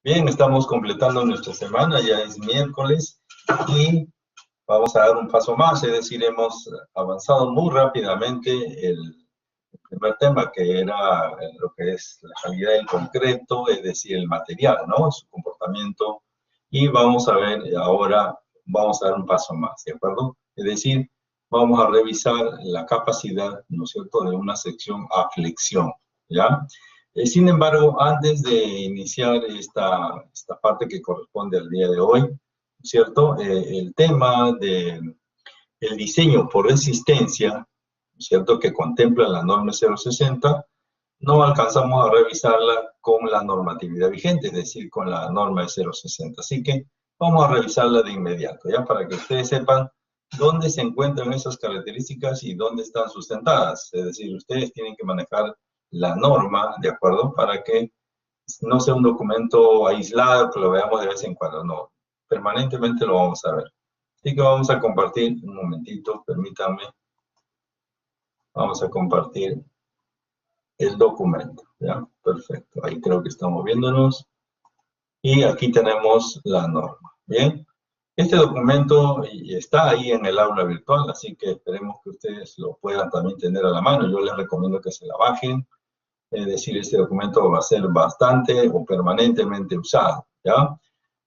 Bien, estamos completando nuestra semana, ya es miércoles y vamos a dar un paso más, es decir, hemos avanzado muy rápidamente el primer tema que era lo que es la calidad del concreto, es decir, el material, ¿no? Su comportamiento, y vamos a ver ahora, vamos a dar un paso más, ¿de acuerdo? Es decir, vamos a revisar la capacidad, ¿no es cierto?, de una sección a flexión, ¿ya? Sin embargo, antes de iniciar esta parte que corresponde al día de hoy, ¿cierto? El tema de el diseño por resistencia, ¿cierto?, que contempla la norma 060, no alcanzamos a revisarla con la normatividad vigente, es decir, con la norma de 060. Así que vamos a revisarla de inmediato, ¿ya? Para que ustedes sepan dónde se encuentran esas características y dónde están sustentadas. Es decir, ustedes tienen que manejar la norma, ¿de acuerdo? Para que no sea un documento aislado que lo veamos de vez en cuando, no. Permanentemente lo vamos a ver. Así que vamos a compartir, un momentito, permítanme. Vamos a compartir el documento, ¿ya? Perfecto, ahí creo que estamos viéndonos. Y aquí tenemos la norma, ¿bien? Este documento está ahí en el aula virtual, así que esperemos que ustedes lo puedan también tener a la mano. Yo les recomiendo que se la bajen. Es decir, este documento va a ser bastante o permanentemente usado, ¿ya?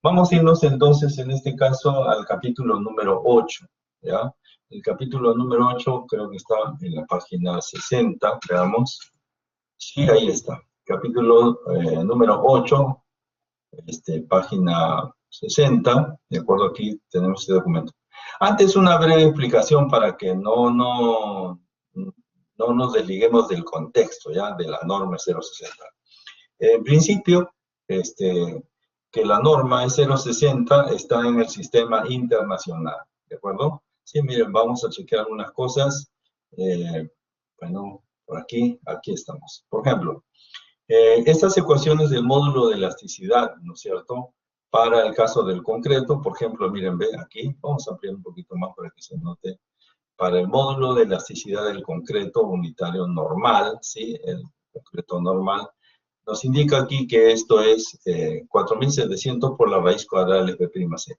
Vamos a irnos entonces, en este caso, al capítulo número 8, ¿ya? El capítulo número 8 creo que está en la página 60, veamos. Sí, ahí está. Capítulo número 8, página 60, de acuerdo, aquí tenemos este documento. Antes, una breve explicación para que no nos desliguemos del contexto, ¿ya? De la norma 060. En principio, que la norma 060 está en el sistema internacional, ¿de acuerdo? Sí, miren, vamos a chequear algunas cosas. Bueno, por aquí estamos. Por ejemplo, estas ecuaciones del módulo de elasticidad, ¿no es cierto? Para el caso del concreto, por ejemplo, miren, ve aquí, vamos a ampliar un poquito más para que se note. Para el módulo de elasticidad del concreto unitario normal, ¿sí? El concreto normal, nos indica aquí que esto es 4.700 por la raíz cuadrada del F'C.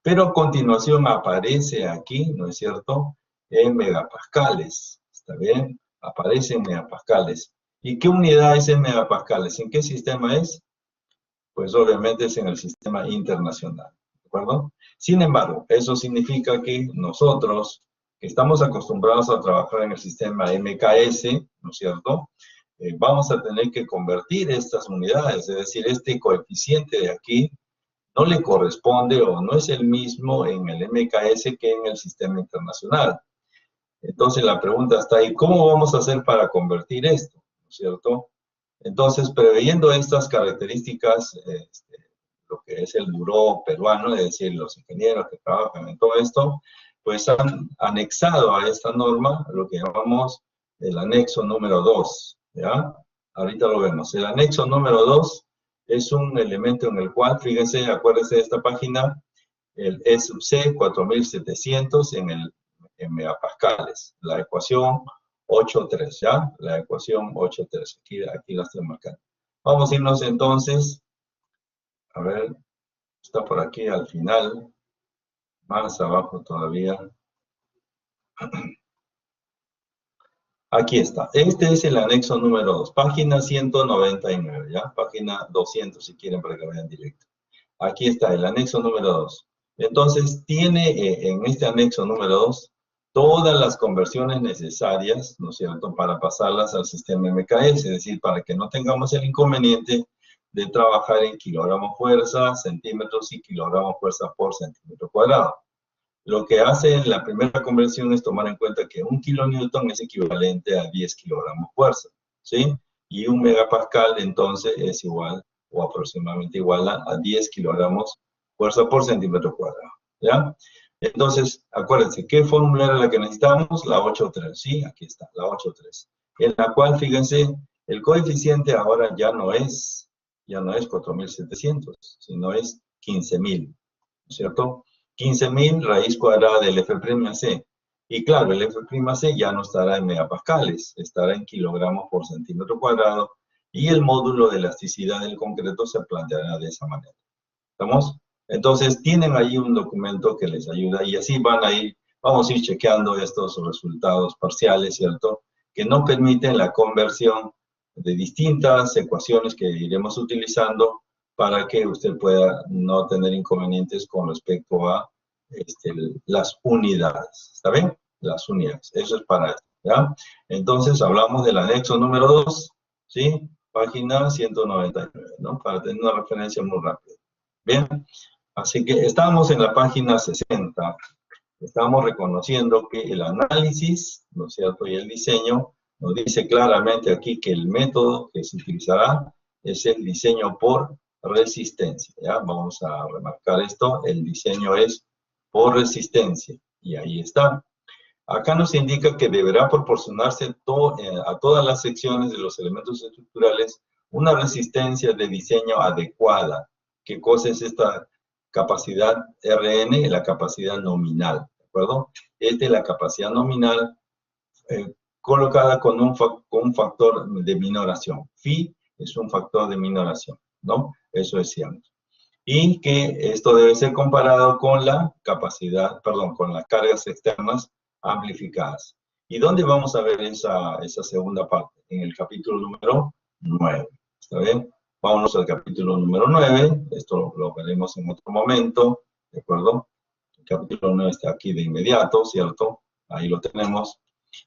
Pero a continuación aparece aquí, ¿no es cierto?, en megapascales, ¿está bien? Aparece en megapascales. ¿Y qué unidad es en megapascales? ¿En qué sistema es? Pues obviamente es en el sistema internacional, ¿de acuerdo? Sin embargo, eso significa que nosotros, que estamos acostumbrados a trabajar en el sistema MKS, ¿no es cierto?, vamos a tener que convertir estas unidades, es decir, este coeficiente de aquí no le corresponde o no es el mismo en el MKS que en el sistema internacional. Entonces la pregunta está ahí, ¿cómo vamos a hacer para convertir esto? ¿No es cierto? Entonces, preveyendo estas características, lo que es el buró peruano, es decir, los ingenieros que trabajan en todo esto, pues han anexado a esta norma lo que llamamos el anexo número 2, ¿ya? Ahorita lo vemos. El anexo número 2 es un elemento en el cual, fíjense, acuérdense de esta página, el E sub C 4700 en megapascales, la ecuación 8.3, ¿ya? La ecuación 8.3, aquí la estoy marcando. Vamos a irnos entonces, a ver, está por aquí al final, más abajo todavía. Aquí está. Este es el anexo número 2, página 199, ¿ya? Página 200, si quieren, para que vean directo. Aquí está, el anexo número 2. Entonces, tiene en este anexo número 2 todas las conversiones necesarias, ¿no es cierto?, para pasarlas al sistema MKS, es decir, para que no tengamos el inconveniente de trabajar en kilogramos fuerza, centímetros y kilogramos fuerza por centímetro cuadrado. Lo que hace la primera conversión es tomar en cuenta que 1 kilonewton es equivalente a 10 kilogramos fuerza, ¿sí? Y 1 megapascal entonces es igual o aproximadamente igual a 10 kilogramos fuerza por centímetro cuadrado, ¿ya? Entonces, acuérdense, ¿qué fórmula era la que necesitamos? La 8.3, ¿sí? Aquí está, la 8.3. En la cual, fíjense, el coeficiente ahora ya no es 4.700, sino es 15.000, ¿no es cierto? 15.000 raíz cuadrada del F'C. Y claro, el F'C ya no estará en megapascales, estará en kilogramos por centímetro cuadrado. y el módulo de elasticidad del concreto se planteará de esa manera. ¿Estamos? Entonces, tienen ahí un documento que les ayuda y así vamos a ir chequeando estos resultados parciales, ¿cierto? Que no permiten la conversión de distintas ecuaciones que iremos utilizando para que usted pueda no tener inconvenientes con respecto a las unidades. ¿Está bien? Las unidades. Eso es para esto, ¿ya? Entonces, hablamos del anexo número 2, ¿sí? Página 199, ¿no? Para tener una referencia muy rápida. Bien, así que estamos en la página 60. Estamos reconociendo que el análisis, ¿no es cierto?, y el diseño nos dice claramente aquí que el método que se utilizará es el diseño por resistencia, ¿ya? Vamos a remarcar esto, el diseño es por resistencia, y ahí está. Acá nos indica que deberá proporcionarse a todas las secciones de los elementos estructurales una resistencia de diseño adecuada. ¿Qué cosa es esta capacidad Rn? La capacidad nominal, ¿de acuerdo? Esta es la capacidad nominal colocada con un factor de minoración. Phi es un factor de minoración, ¿no? Eso decíamos. Y que esto debe ser comparado con la capacidad, perdón, con las cargas externas amplificadas. ¿Y dónde vamos a ver esa segunda parte? En el capítulo número 9. ¿Está bien? Vámonos al capítulo número 9. Esto lo veremos en otro momento, ¿de acuerdo? El capítulo 9 está aquí de inmediato, ¿cierto? Ahí lo tenemos.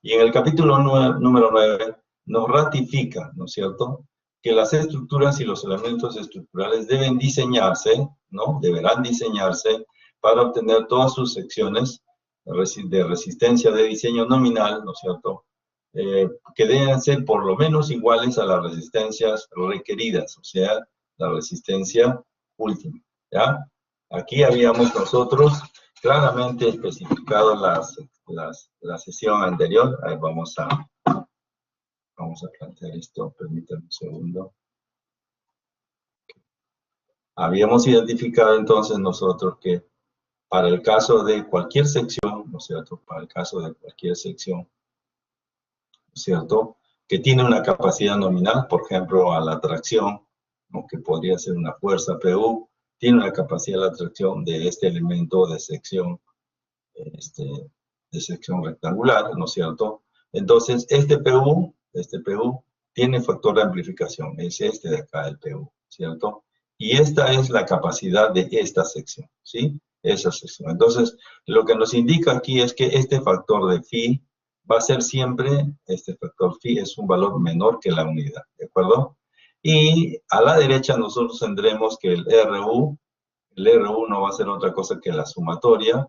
Y en el capítulo número 9 nos ratifica, ¿no es cierto?, que las estructuras y los elementos estructurales deben diseñarse, ¿no? Deberán diseñarse para obtener todas sus secciones de resistencia de diseño nominal, ¿no es cierto?, que deben ser por lo menos iguales a las resistencias requeridas, o sea, la resistencia última, ¿ya? Aquí habíamos nosotros claramente especificado la sesión anterior. Ahí vamos a plantear esto, permítanme un segundo. Habíamos identificado entonces nosotros que para el caso de cualquier sección, ¿no es cierto?, para el caso de cualquier sección, ¿no es cierto?, que tiene una capacidad nominal, por ejemplo, a la atracción, ¿no?, que podría ser una fuerza PU, tiene una capacidad de atracción de este elemento de sección rectangular, ¿no es cierto? Entonces, este PU tiene factor de amplificación, es este de acá, el PU, ¿cierto? Y esta es la capacidad de esta sección, ¿sí? Esa sección. Entonces, lo que nos indica aquí es que este factor de phi va a ser siempre, este factor phi es un valor menor que la unidad, ¿de acuerdo? Y a la derecha nosotros tendremos que el RU no va a ser otra cosa que la sumatoria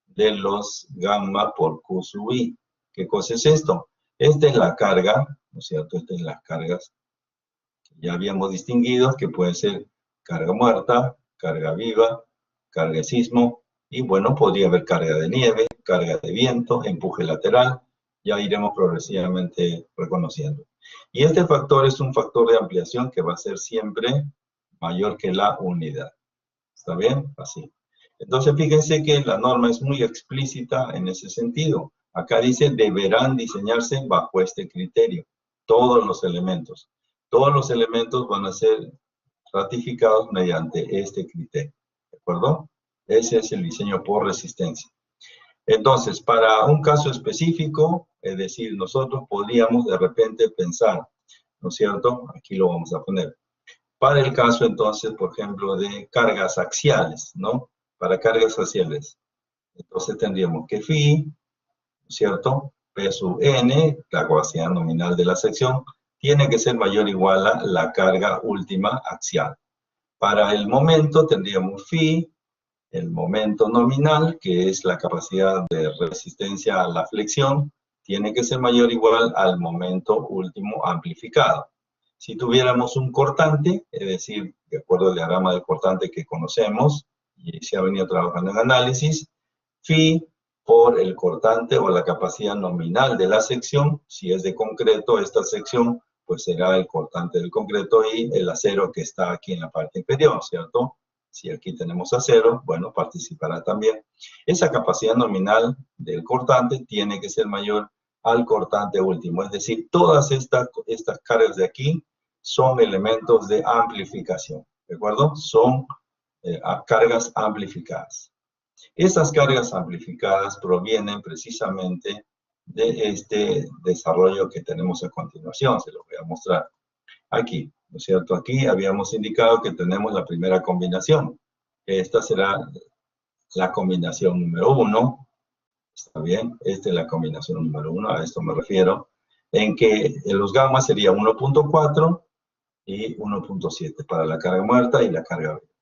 de los gamma por Q sub I. ¿Qué cosa es esto? Esta es la carga, ¿no es cierto? Estas son las cargas que ya habíamos distinguido, que puede ser carga muerta, carga viva, carga de sismo, y bueno, podría haber carga de nieve, carga de viento, empuje lateral, ya iremos progresivamente reconociendo. Y este factor es un factor de ampliación que va a ser siempre mayor que la unidad. ¿Está bien? Así. Entonces, fíjense que la norma es muy explícita en ese sentido. Acá dice, deberán diseñarse bajo este criterio. Todos los elementos. Todos los elementos van a ser ratificados mediante este criterio. ¿De acuerdo? Ese es el diseño por resistencia. Entonces, para un caso específico, es decir, nosotros podríamos de repente pensar, ¿no es cierto? Aquí lo vamos a poner. Para el caso, entonces, por ejemplo, de cargas axiales, ¿no? Para cargas axiales. Entonces tendríamos que phi, ¿no es cierto? P sub n, la capacidad nominal de la sección, tiene que ser mayor o igual a la carga última axial. Para el momento tendríamos phi, el momento nominal, que es la capacidad de resistencia a la flexión, tiene que ser mayor o igual al momento último amplificado. Si tuviéramos un cortante, es decir, de acuerdo al diagrama del cortante que conocemos, y se ha venido trabajando en análisis, phi por el cortante o la capacidad nominal de la sección, si es de concreto esta sección, pues será el cortante del concreto y el acero que está aquí en la parte inferior, ¿cierto? Si aquí tenemos acero, bueno, participará también. Esa capacidad nominal del cortante tiene que ser mayor al cortante último, es decir, todas estas cargas de aquí son elementos de amplificación, ¿de acuerdo? Son cargas amplificadas. Esas cargas amplificadas provienen precisamente de este desarrollo que tenemos a continuación. Se lo voy a mostrar aquí, ¿no es cierto? Aquí habíamos indicado que tenemos la primera combinación. Esta será la combinación número 1. ¿Está bien? Esta es la combinación número 1, a esto me refiero. En que los gamas serían 1.4 y 1.7 para la carga muerta y la carga viva.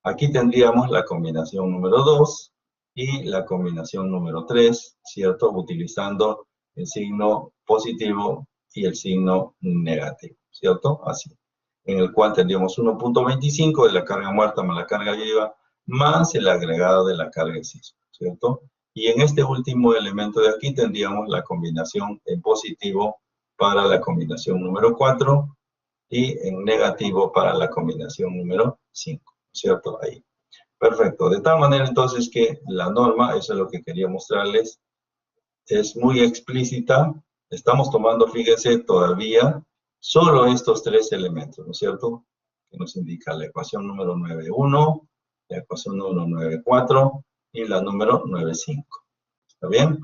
Aquí tendríamos la combinación número 2 y la combinación número 3, ¿cierto? Utilizando el signo positivo y el signo negativo, ¿cierto? Así. En el cual tendríamos 1.25 de la carga muerta más la carga viva, más el agregado de la carga exciso, ¿cierto? Y en este último elemento de aquí tendríamos la combinación en positivo para la combinación número 4 y en negativo para la combinación número 5, ¿cierto? Ahí. Perfecto. De tal manera entonces que la norma, eso es lo que quería mostrarles, es muy explícita. Estamos tomando, fíjense, todavía solo estos tres elementos, ¿no es cierto? Que nos indica la ecuación número 9.1, la ecuación número 9.4 y la número 9.5. ¿Está bien?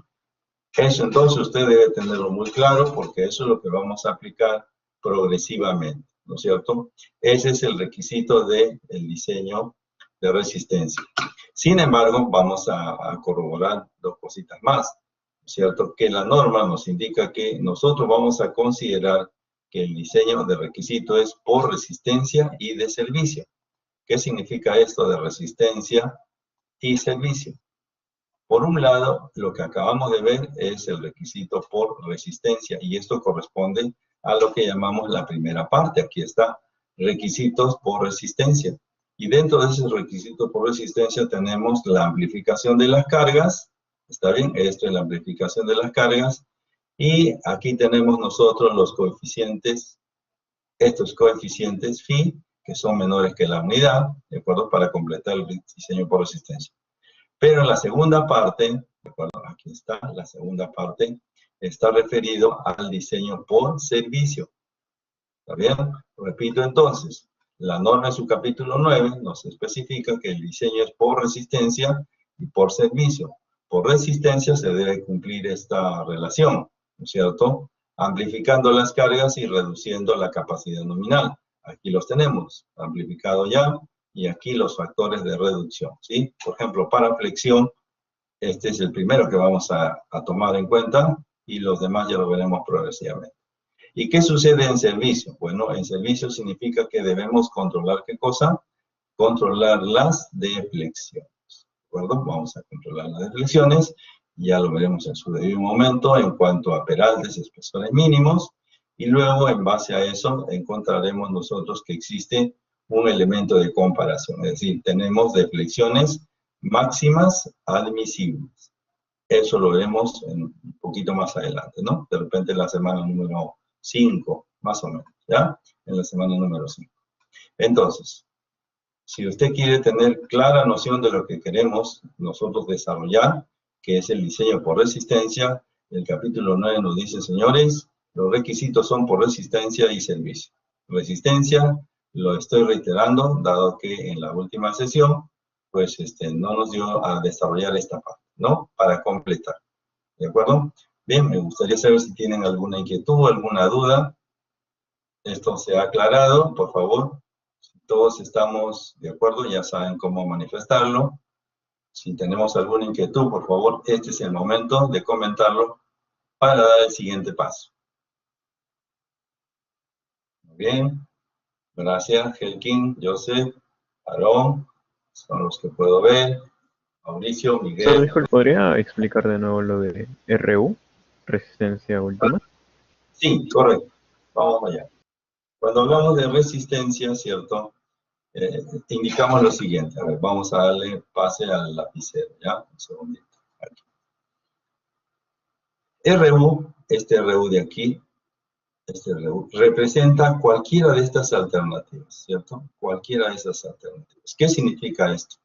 Eso entonces usted debe tenerlo muy claro porque eso es lo que vamos a aplicar progresivamente, ¿no es cierto? Ese es el requisito del diseño de resistencia. Sin embargo, vamos a corroborar dos cositas más, ¿no es cierto? Que la norma nos indica que nosotros vamos a considerar que el diseño de requisito es por resistencia y de servicio. ¿Qué significa esto de resistencia y servicio? Por un lado, lo que acabamos de ver es el requisito por resistencia y esto corresponde a lo que llamamos la primera parte. Aquí está, requisitos por resistencia. Y dentro de esos requisitos por resistencia tenemos la amplificación de las cargas. ¿Está bien? Esto es la amplificación de las cargas. Y aquí tenemos nosotros los coeficientes, estos coeficientes phi, que son menores que la unidad, ¿de acuerdo? Para completar el diseño por resistencia. Pero en la segunda parte, ¿de acuerdo? Aquí está, la segunda parte está referido al diseño por servicio. ¿Está bien? Repito entonces, la norma en su capítulo 9 nos especifica que el diseño es por resistencia y por servicio. Por resistencia se debe cumplir esta relación, ¿no es cierto? Amplificando las cargas y reduciendo la capacidad nominal. Aquí los tenemos, amplificado ya, y aquí los factores de reducción, ¿sí? Por ejemplo, para flexión, este es el primero que vamos a tomar en cuenta, y los demás ya lo veremos progresivamente. ¿Y qué sucede en servicio? Bueno, en servicio significa que debemos controlar, ¿qué cosa? Controlar las deflexiones, ¿de acuerdo? Vamos a controlar las deflexiones, ya lo veremos en su debido momento en cuanto a peraltes, espesores mínimos, y luego en base a eso encontraremos nosotros que existe un elemento de comparación, es decir, tenemos deflexiones máximas admisibles. Eso lo veremos un poquito más adelante, ¿no? De repente en la semana número 5, más o menos, ¿ya? En la semana número 5. Entonces, si usted quiere tener clara noción de lo que queremos nosotros desarrollar, que es el diseño por resistencia, el capítulo 9 nos dice, señores, los requisitos son por resistencia y servicio. Resistencia, lo estoy reiterando, dado que en la última sesión, pues no nos dio a desarrollar esta parte, ¿no? Para completar, ¿de acuerdo? Bien, me gustaría saber si tienen alguna inquietud, alguna duda. Esto se ha aclarado, por favor. Si todos estamos de acuerdo, ya saben cómo manifestarlo. Si tenemos alguna inquietud, por favor, este es el momento de comentarlo para dar el siguiente paso. Muy bien. Gracias, Helkin, Joseph, Aarón, son los que puedo ver. Mauricio, Miguel. ¿Podría explicar de nuevo lo de RU, resistencia última? Sí, correcto. Vamos allá. Cuando hablamos de resistencia, ¿cierto? Indicamos lo siguiente. A ver, vamos a darle pase al lapicero, ¿ya? Un segundito. Aquí. RU, este RU de aquí, este RU, representa cualquiera de estas alternativas, ¿cierto? Cualquiera de esas alternativas. ¿Qué significa esto?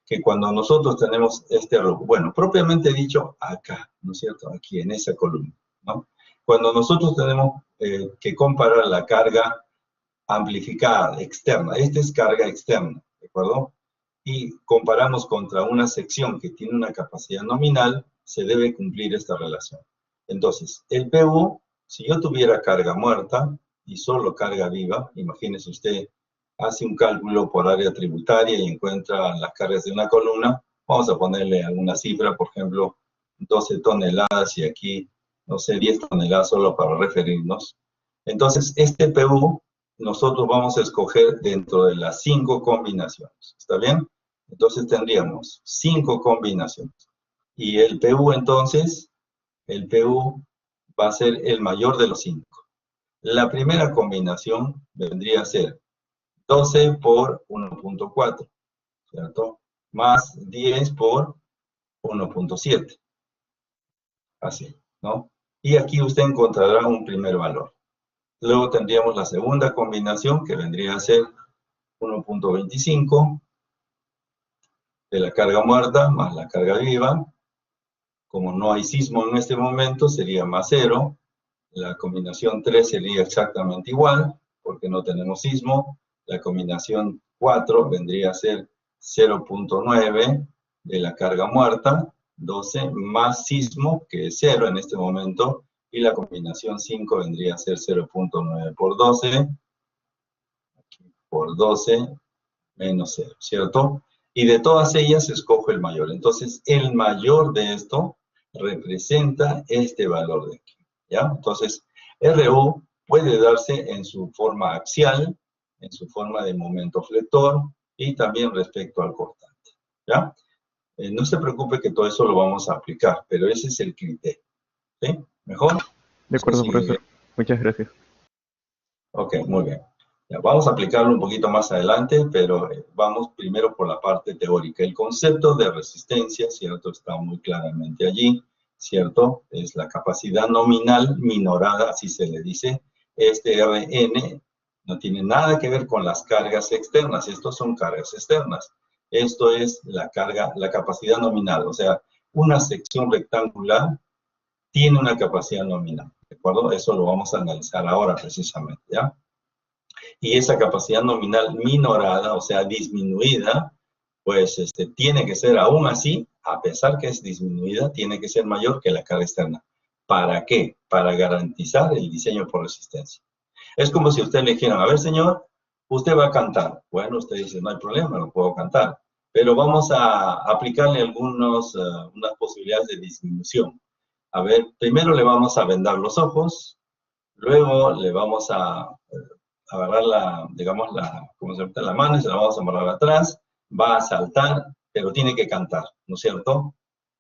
Que cuando nosotros tenemos este RU, bueno, propiamente dicho, acá, ¿no es cierto? Aquí, en esa columna, ¿no? Cuando nosotros tenemos que comparar la carga amplificada, externa. Esta es carga externa, ¿de acuerdo? Y comparamos contra una sección que tiene una capacidad nominal, se debe cumplir esta relación. Entonces, el PU, si yo tuviera carga muerta y solo carga viva, imagínese usted, hace un cálculo por área tributaria y encuentra las cargas de una columna, vamos a ponerle alguna cifra, por ejemplo, 12 toneladas y aquí, no sé, 10 toneladas solo para referirnos. Entonces, este PU nosotros vamos a escoger dentro de las 5 combinaciones. ¿Está bien? Entonces tendríamos 5 combinaciones. Y el PU entonces, el PU va a ser el mayor de los 5. La primera combinación vendría a ser 12 por 1.4, ¿cierto? Más 10 por 1.7. Así, ¿no? Y aquí usted encontrará un primer valor. Luego tendríamos la segunda combinación, que vendría a ser 1.25 de la carga muerta más la carga viva. Como no hay sismo en este momento, sería más 0. La combinación 3 sería exactamente igual, porque no tenemos sismo. La combinación 4 vendría a ser 0.9 de la carga muerta, 12 más sismo, que es 0 en este momento, y la combinación 5 vendría a ser 0.9 por 12, por 12 menos 0, ¿cierto? Y de todas ellas escojo el mayor. Entonces, el mayor de esto representa este valor de aquí, ¿ya? Entonces, RU puede darse en su forma axial, en su forma de momento flector y también respecto al cortante, ¿ya? No se preocupe que todo eso lo vamos a aplicar, pero ese es el criterio, ¿sí? ¿Mejor? De acuerdo, profesor. Muchas gracias. Ok, muy bien. Ya, vamos a aplicarlo un poquito más adelante, pero vamos primero por la parte teórica. El concepto de resistencia, ¿cierto? Está muy claramente allí, ¿cierto? Es la capacidad nominal minorada, así se le dice. Este Rn no tiene nada que ver con las cargas externas. Estos son cargas externas. Esto es la carga, la capacidad nominal. O sea, una sección rectangular tiene una capacidad nominal, ¿de acuerdo? Eso lo vamos a analizar ahora precisamente, ¿ya? Y esa capacidad nominal minorada, o sea, disminuida, pues tiene que ser aún así, a pesar que es disminuida, tiene que ser mayor que la carga externa. ¿Para qué? Para garantizar el diseño por resistencia. Es como si usted le dijeran, a ver, señor, usted va a cantar. Bueno, usted dice, no hay problema, no puedo cantar. Pero vamos a aplicarle unas posibilidades de disminución. A ver, primero le vamos a vendar los ojos, luego le vamos a agarrar como se llama, la mano y se la vamos a amarrar atrás, va a saltar, pero tiene que cantar, ¿no es cierto?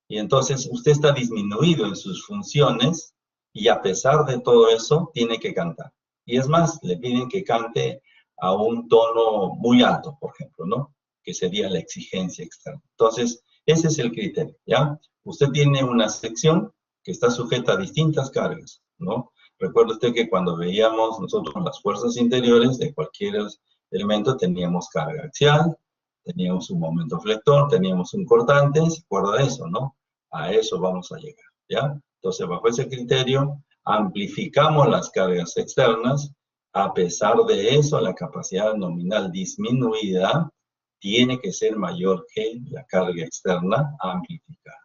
Y entonces usted está disminuido en sus funciones y a pesar de todo eso, tiene que cantar. Y es más, le piden que cante a un tono muy alto, por ejemplo, ¿no? Que sería la exigencia externa. Entonces, ese es el criterio, ¿ya? Usted tiene una sección que está sujeta a distintas cargas, ¿no? Recuerde usted que cuando veíamos nosotros las fuerzas interiores de cualquier elemento teníamos carga axial, teníamos un momento flector, teníamos un cortante, ¿se acuerda de eso, no? A eso vamos a llegar, ¿ya? Entonces, bajo ese criterio, amplificamos las cargas externas. A pesar de eso, la capacidad nominal disminuida tiene que ser mayor que la carga externa amplificada.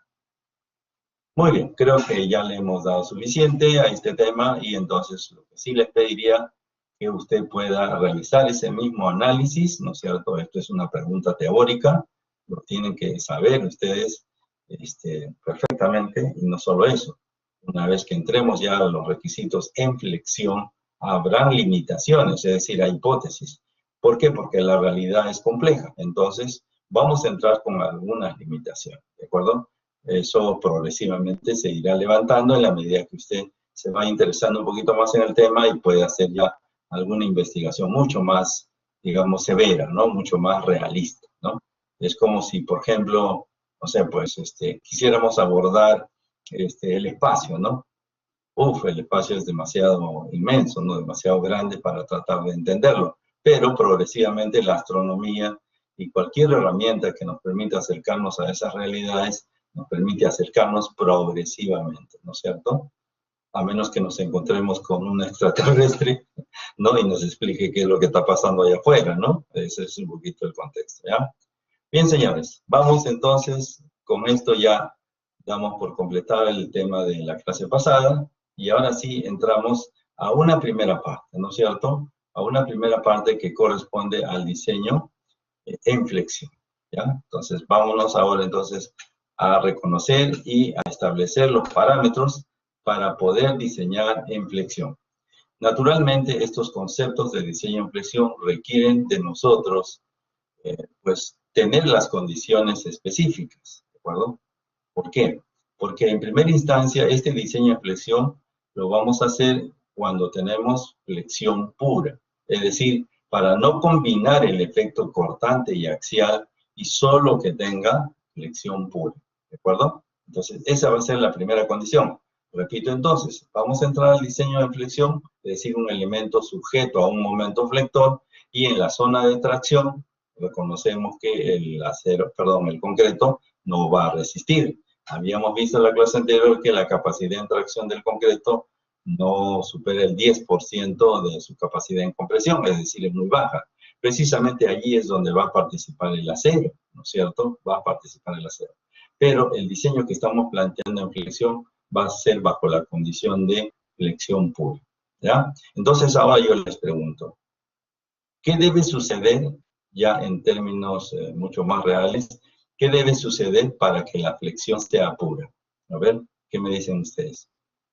Muy bien, creo que ya le hemos dado suficiente a este tema y entonces lo que sí les pediría que usted pueda realizar ese mismo análisis, ¿no es cierto? Esto es una pregunta teórica, lo tienen que saber ustedes perfectamente y no solo eso. Una vez que entremos ya a los requisitos en flexión, habrán limitaciones, es decir, hay hipótesis. ¿Por qué? Porque la realidad es compleja. Entonces, vamos a entrar con algunas limitaciones, ¿de acuerdo? Eso progresivamente se irá levantando en la medida que usted se va interesando un poquito más en el tema y puede hacer ya alguna investigación mucho más, digamos, severa, ¿no? Mucho más realista, ¿no? Es como si, por ejemplo, no sé, pues, quisiéramos abordar el espacio, ¿no? El espacio es demasiado inmenso, ¿no? Demasiado grande para tratar de entenderlo. Pero progresivamente la astronomía y cualquier herramienta que nos permita acercarnos a esas realidades nos permite acercarnos progresivamente, ¿no es cierto? a menos que nos encontremos con un extraterrestre, ¿no? Y nos explique qué es lo que está pasando allá afuera, ¿no? Ese es un poquito el contexto, ¿ya? Bien, señores, vamos entonces, con esto ya damos por completar el tema de la clase pasada, y ahora sí entramos a una primera parte, ¿no es cierto? A una primera parte que corresponde al diseño en flexión, ¿ya? Entonces, vámonos ahora entonces a reconocer y a establecer los parámetros para poder diseñar en flexión. Naturalmente, estos conceptos de diseño en flexión requieren de nosotros, pues, tener las condiciones específicas, ¿de acuerdo? ¿Por qué? Porque en primera instancia, este diseño en flexión lo vamos a hacer cuando tenemos flexión pura. Es decir, para no combinar el efecto cortante y axial y solo que tenga flexión pura. ¿De acuerdo? Entonces, esa va a ser la primera condición. Repito entonces, vamos a entrar al diseño de flexión, es decir, un elemento sujeto a un momento flector, y en la zona de tracción reconocemos que el concreto no va a resistir. Habíamos visto en la clase anterior que la capacidad en tracción del concreto no supera el 10% de su capacidad en compresión, es decir, es muy baja. Precisamente allí es donde va a participar el acero, ¿no es cierto? Va a participar el acero. Pero el diseño que estamos planteando en flexión va a ser bajo la condición de flexión pura, ¿ya? Entonces ahora yo les pregunto, ¿qué debe suceder ya en términos mucho más reales? ¿Qué debe suceder para que la flexión sea pura? A ver, ¿qué me dicen ustedes?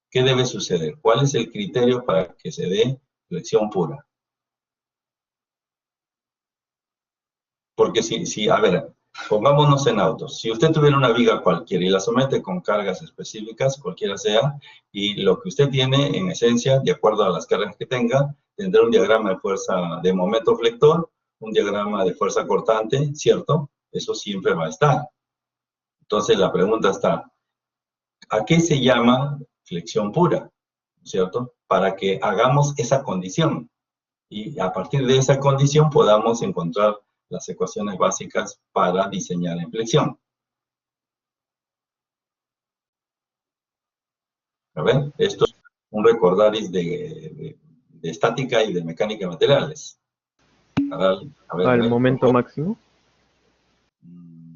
¿Qué debe suceder? ¿Cuál es el criterio para que se dé flexión pura? Porque a ver, pongámonos en autos. Si usted tuviera una viga cualquiera y la somete con cargas específicas, cualquiera sea, y lo que usted tiene, en esencia, de acuerdo a las cargas que tenga, tendrá un diagrama de fuerza de momento flector, un diagrama de fuerza cortante, ¿cierto? Eso siempre va a estar. Entonces la pregunta está, ¿a qué se llama flexión pura? ¿Cierto? Para que hagamos esa condición. Y a partir de esa condición podamos encontrar las ecuaciones básicas para diseñar en flexión. A ver, esto es un recordaris de estática y de mecánica de materiales. A ver, ¿Al momento máximo?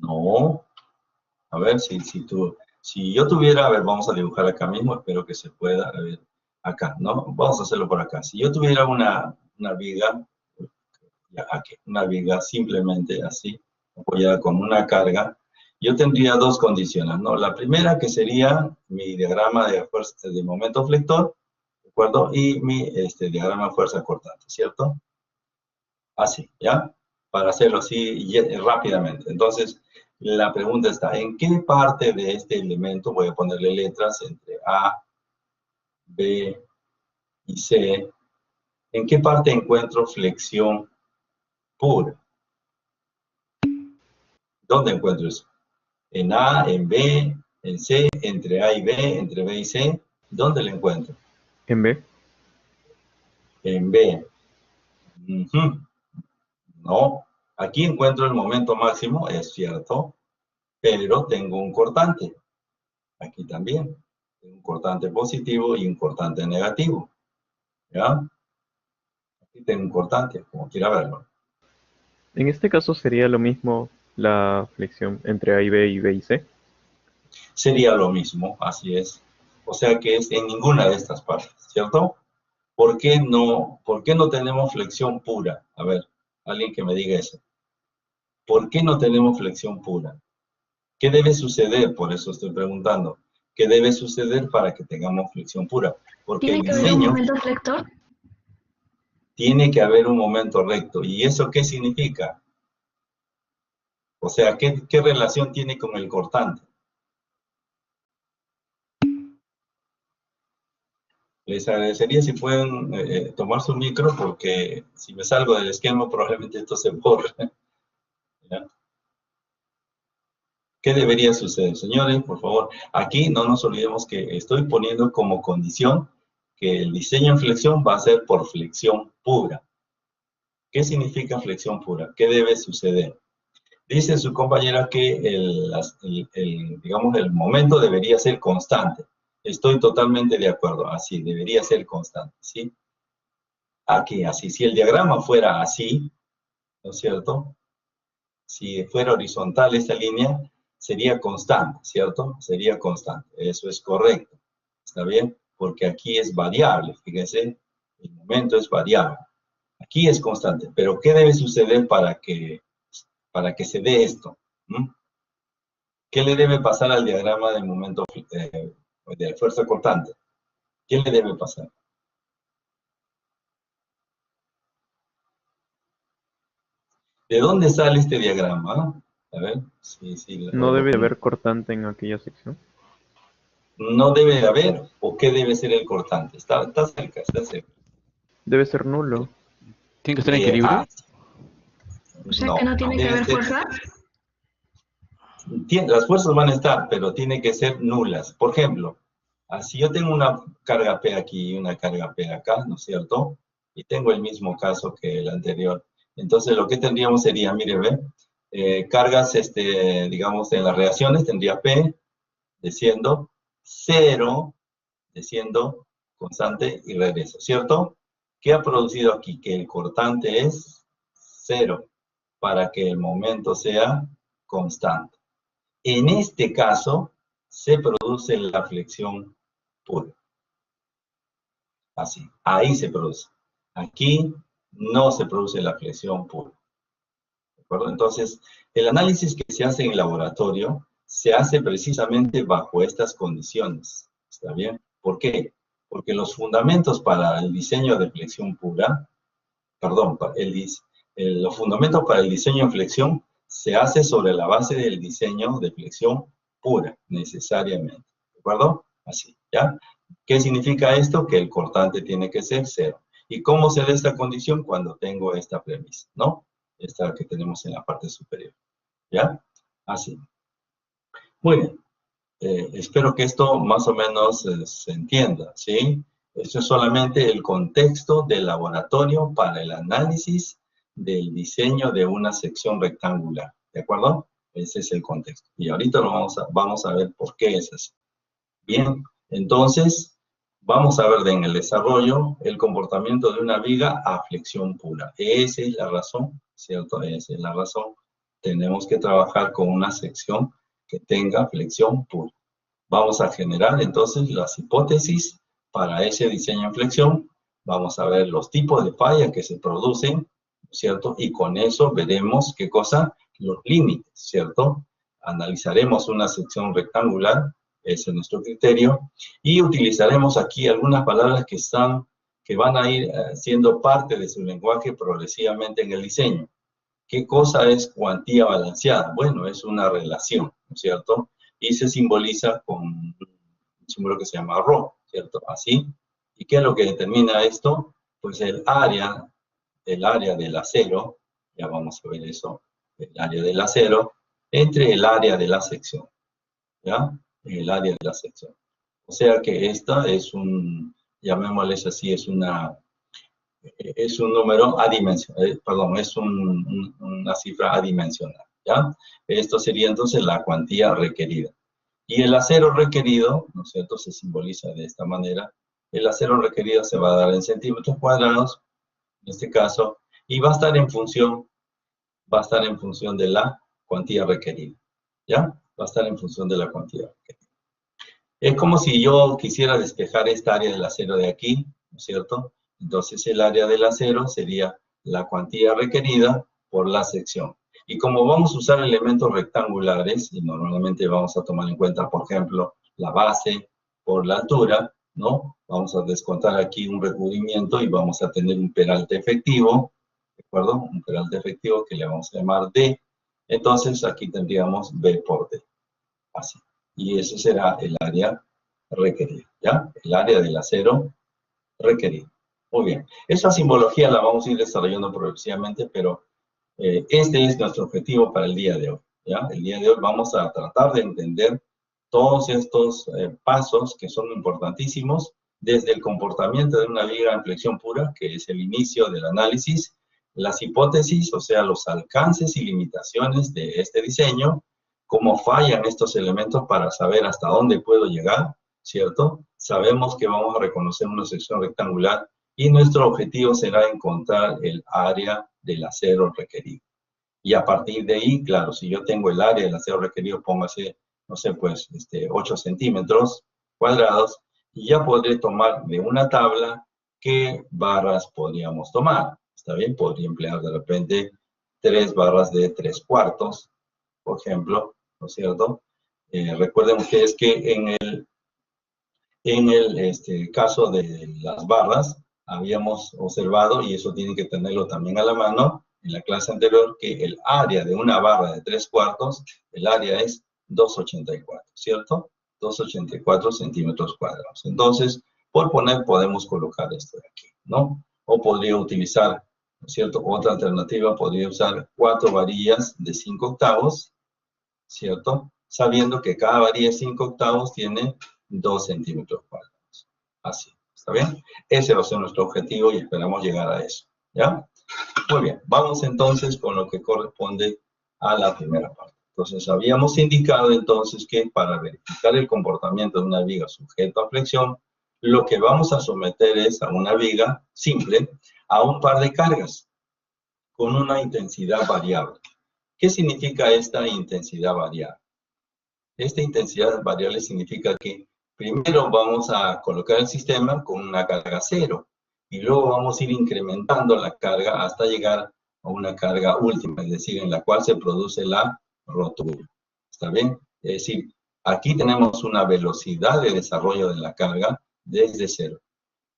No. A ver, si yo tuviera, a ver, vamos a dibujar acá mismo, espero que se pueda, a ver, acá, ¿no? Vamos a hacerlo por acá. Si yo tuviera una viga, ya aquí, una viga simplemente así, apoyada con una carga, yo tendría dos condiciones, ¿no? La primera que sería mi diagrama de fuerza de momento flector, ¿de acuerdo? Y mi diagrama de fuerza cortante, ¿cierto? Así, ¿ya? Para hacerlo así rápidamente. Entonces, la pregunta está, ¿en qué parte de este elemento voy a ponerle letras entre A, B y C? ¿En qué parte encuentro flexión pura? ¿Dónde encuentro eso? ¿En A, en B, en C, entre A y B, entre B y C? ¿Dónde lo encuentro? ¿En B? En B. No, aquí encuentro el momento máximo, es cierto, pero tengo un cortante. Aquí también. Un cortante positivo y un cortante negativo. ¿Ya? Aquí tengo un cortante, como quiera verlo. En este caso sería lo mismo la flexión entre A y B y C. Sería lo mismo, así es. O sea que es en ninguna de estas partes, ¿cierto? ¿Por qué no tenemos flexión pura? A ver, alguien que me diga eso. ¿Por qué no tenemos flexión pura? ¿Qué debe suceder? Por eso estoy preguntando. ¿Qué debe suceder para que tengamos flexión pura? Porque el ¿Tiene que haber un diseño momento flector? tiene que haber un momento recto. ¿Y eso qué significa? O sea, ¿qué relación tiene con el cortante? Les agradecería si pueden tomar su micro, porque si me salgo del esquema probablemente esto se borre. ¿Ya? ¿Qué debería suceder? Señores, por favor, aquí no nos olvidemos que estoy poniendo como condición que el diseño en flexión va a ser por flexión pura. ¿Qué significa flexión pura? ¿Qué debe suceder? Dice su compañera que digamos, el momento debería ser constante. Estoy totalmente de acuerdo, así, debería ser constante, ¿sí? Aquí, así, si el diagrama fuera así, ¿no es cierto? Si fuera horizontal esta línea, sería constante, ¿cierto? Sería constante, eso es correcto, ¿está bien? Porque aquí es variable, fíjense, el momento es variable. Aquí es constante, pero ¿qué debe suceder para que se dé esto? ¿Mm? ¿Qué le debe pasar al diagrama del momento de fuerza cortante? ¿Qué le debe pasar? ¿De dónde sale este diagrama? A ver, sí, ¿No debe haber cortante en aquella sección? no debe haber, o qué debe ser el cortante. Está cerca, está cerca. Debe ser nulo. ¿Tiene que estar en equilibrio? O sea que no tiene que haber fuerza. Las fuerzas van a estar, pero tienen que ser nulas. Por ejemplo, si yo tengo una carga P aquí y una carga P acá, ¿no es cierto? Y tengo el mismo caso que el anterior. Entonces, lo que tendríamos sería, mire, ve, cargas, digamos, en las reacciones tendría P desciendo, 0, desciendo, constante y regreso, ¿cierto? ¿Qué ha producido aquí? Que el cortante es 0 para que el momento sea constante. En este caso, se produce la flexión pura. Así, ahí se produce. Aquí no se produce la flexión pura. ¿De acuerdo? Entonces, el análisis que se hace en el laboratorio se hace precisamente bajo estas condiciones. ¿Está bien? ¿Por qué? Porque los fundamentos para el diseño de flexión pura, perdón, los fundamentos para el diseño en flexión se hace sobre la base del diseño de flexión pura, necesariamente. ¿De acuerdo? Así, ¿ya? ¿Qué significa esto? Que el cortante tiene que ser 0. ¿Y cómo se da esta condición? Cuando tengo esta premisa, ¿no? Esta que tenemos en la parte superior. ¿Ya? Así. Muy bien. Espero que esto más o menos se entienda, ¿sí? Esto es solamente el contexto del laboratorio para el análisis del diseño de una sección rectangular, ¿de acuerdo? Ese es el contexto. Y ahorita vamos a ver por qué es así. Bien, entonces, vamos a ver en el desarrollo el comportamiento de una viga a flexión pura. Esa es la razón, ¿cierto? Esa es la razón. Tenemos que trabajar con una sección que tenga flexión pura. Vamos a generar entonces las hipótesis para ese diseño en flexión. Vamos a ver los tipos de fallas que se producen, ¿cierto? Y con eso veremos, ¿qué cosa? Los límites, ¿cierto? Analizaremos una sección rectangular, ese es nuestro criterio, y utilizaremos aquí algunas palabras que van a ir siendo parte de su lenguaje progresivamente en el diseño. ¿Qué cosa es cuantía balanceada? Bueno, es una relación, ¿no es cierto? Y se simboliza con un símbolo que se llama ρ, ¿cierto? Así. ¿Y qué es lo que determina esto? Pues el área del acero, ya vamos a ver eso, el área del acero, entre el área de la sección, ¿ya? El área de la sección. O sea que esta es llamémosle así, es un número adimensional, perdón, es una cifra adimensional, ¿ya? Esto sería entonces la cuantía requerida. Y el acero requerido, ¿no es cierto?, se simboliza de esta manera. El acero requerido se va a dar en centímetros cuadrados, en este caso, y va a estar en función de la cuantía requerida, ¿ya? Va a estar en función de la cuantía requerida. Es como si yo quisiera despejar esta área del acero de aquí, ¿no es cierto? Entonces el área del acero sería la cuantía requerida por la sección. Y como vamos a usar elementos rectangulares, y normalmente vamos a tomar en cuenta, por ejemplo, la base por la altura, ¿no? Vamos a descontar aquí un recubrimiento y vamos a tener un peralte efectivo, ¿de acuerdo? Un peralte efectivo que le vamos a llamar D. Entonces aquí tendríamos B por D, así. Y ese será el área requerida, ¿ya? El área del acero requerido. Muy bien. Esa simbología la vamos a ir desarrollando progresivamente, pero este es nuestro objetivo para el día de hoy, ¿ya? El día de hoy vamos a tratar de entender todos estos pasos que son importantísimos, desde el comportamiento de una viga en flexión pura, que es el inicio del análisis, las hipótesis, o sea, los alcances y limitaciones de este diseño, cómo fallan estos elementos para saber hasta dónde puedo llegar, ¿cierto? Sabemos que vamos a reconocer una sección rectangular y nuestro objetivo será encontrar el área del acero requerido. Y a partir de ahí, claro, si yo tengo el área del acero requerido, póngase, no sé, pues, 8 centímetros cuadrados, y ya podré tomar de una tabla qué barras podríamos tomar. ¿Está bien? Podría emplear de repente 3 barras de 3/4, por ejemplo, ¿no es cierto? Recuerden ustedes que en el caso de las barras, habíamos observado, y eso tienen que tenerlo también a la mano, en la clase anterior, que el área de una barra de 3/4, el área es 284, ¿cierto? 284 centímetros cuadrados. Entonces, por poner, podemos colocar esto de aquí, ¿no? O podría utilizar, ¿no es cierto? Otra alternativa, podría usar 4 varillas de 5/8, ¿cierto? Sabiendo que cada varilla de 5/8 tiene 2 centímetros cuadrados. Así, ¿está bien? Ese va a ser nuestro objetivo y esperamos llegar a eso, ¿ya? Muy bien, vamos entonces con lo que corresponde a la primera parte. Entonces, habíamos indicado entonces que para verificar el comportamiento de una viga sujeto a flexión, lo que vamos a someter es a una viga simple a un par de cargas con una intensidad variable. ¿Qué significa esta intensidad variable? Esta intensidad variable significa que primero vamos a colocar el sistema con una carga 0 y luego vamos a ir incrementando la carga hasta llegar a una carga última, es decir, en la cual se produce la rotura. ¿Está bien? Es decir, aquí tenemos una velocidad de desarrollo de la carga desde 0.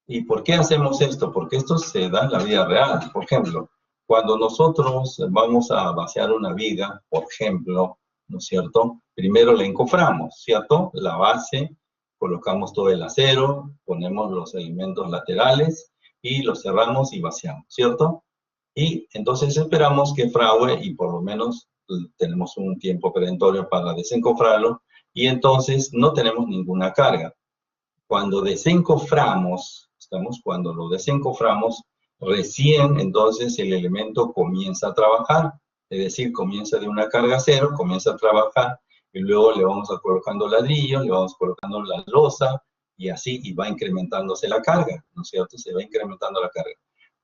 ¿Y por qué hacemos esto? Porque esto se da en la vida real. Por ejemplo, cuando nosotros vamos a vaciar una viga, por ejemplo, ¿no es cierto? Primero la encoframos, ¿cierto? La base, colocamos todo el acero, ponemos los elementos laterales y los cerramos y vaciamos, ¿cierto? Y entonces esperamos que frague y por lo menos tenemos un tiempo perentorio para desencofrarlo y entonces no tenemos ninguna carga. Cuando desencoframos, cuando lo desencoframos, recién entonces el elemento comienza a trabajar, es decir, comienza de una carga 0, comienza a trabajar, y luego le vamos a colocando ladrillos, le vamos colocando la losa, y así, y va incrementándose la carga, ¿no es cierto? Se va incrementando la carga.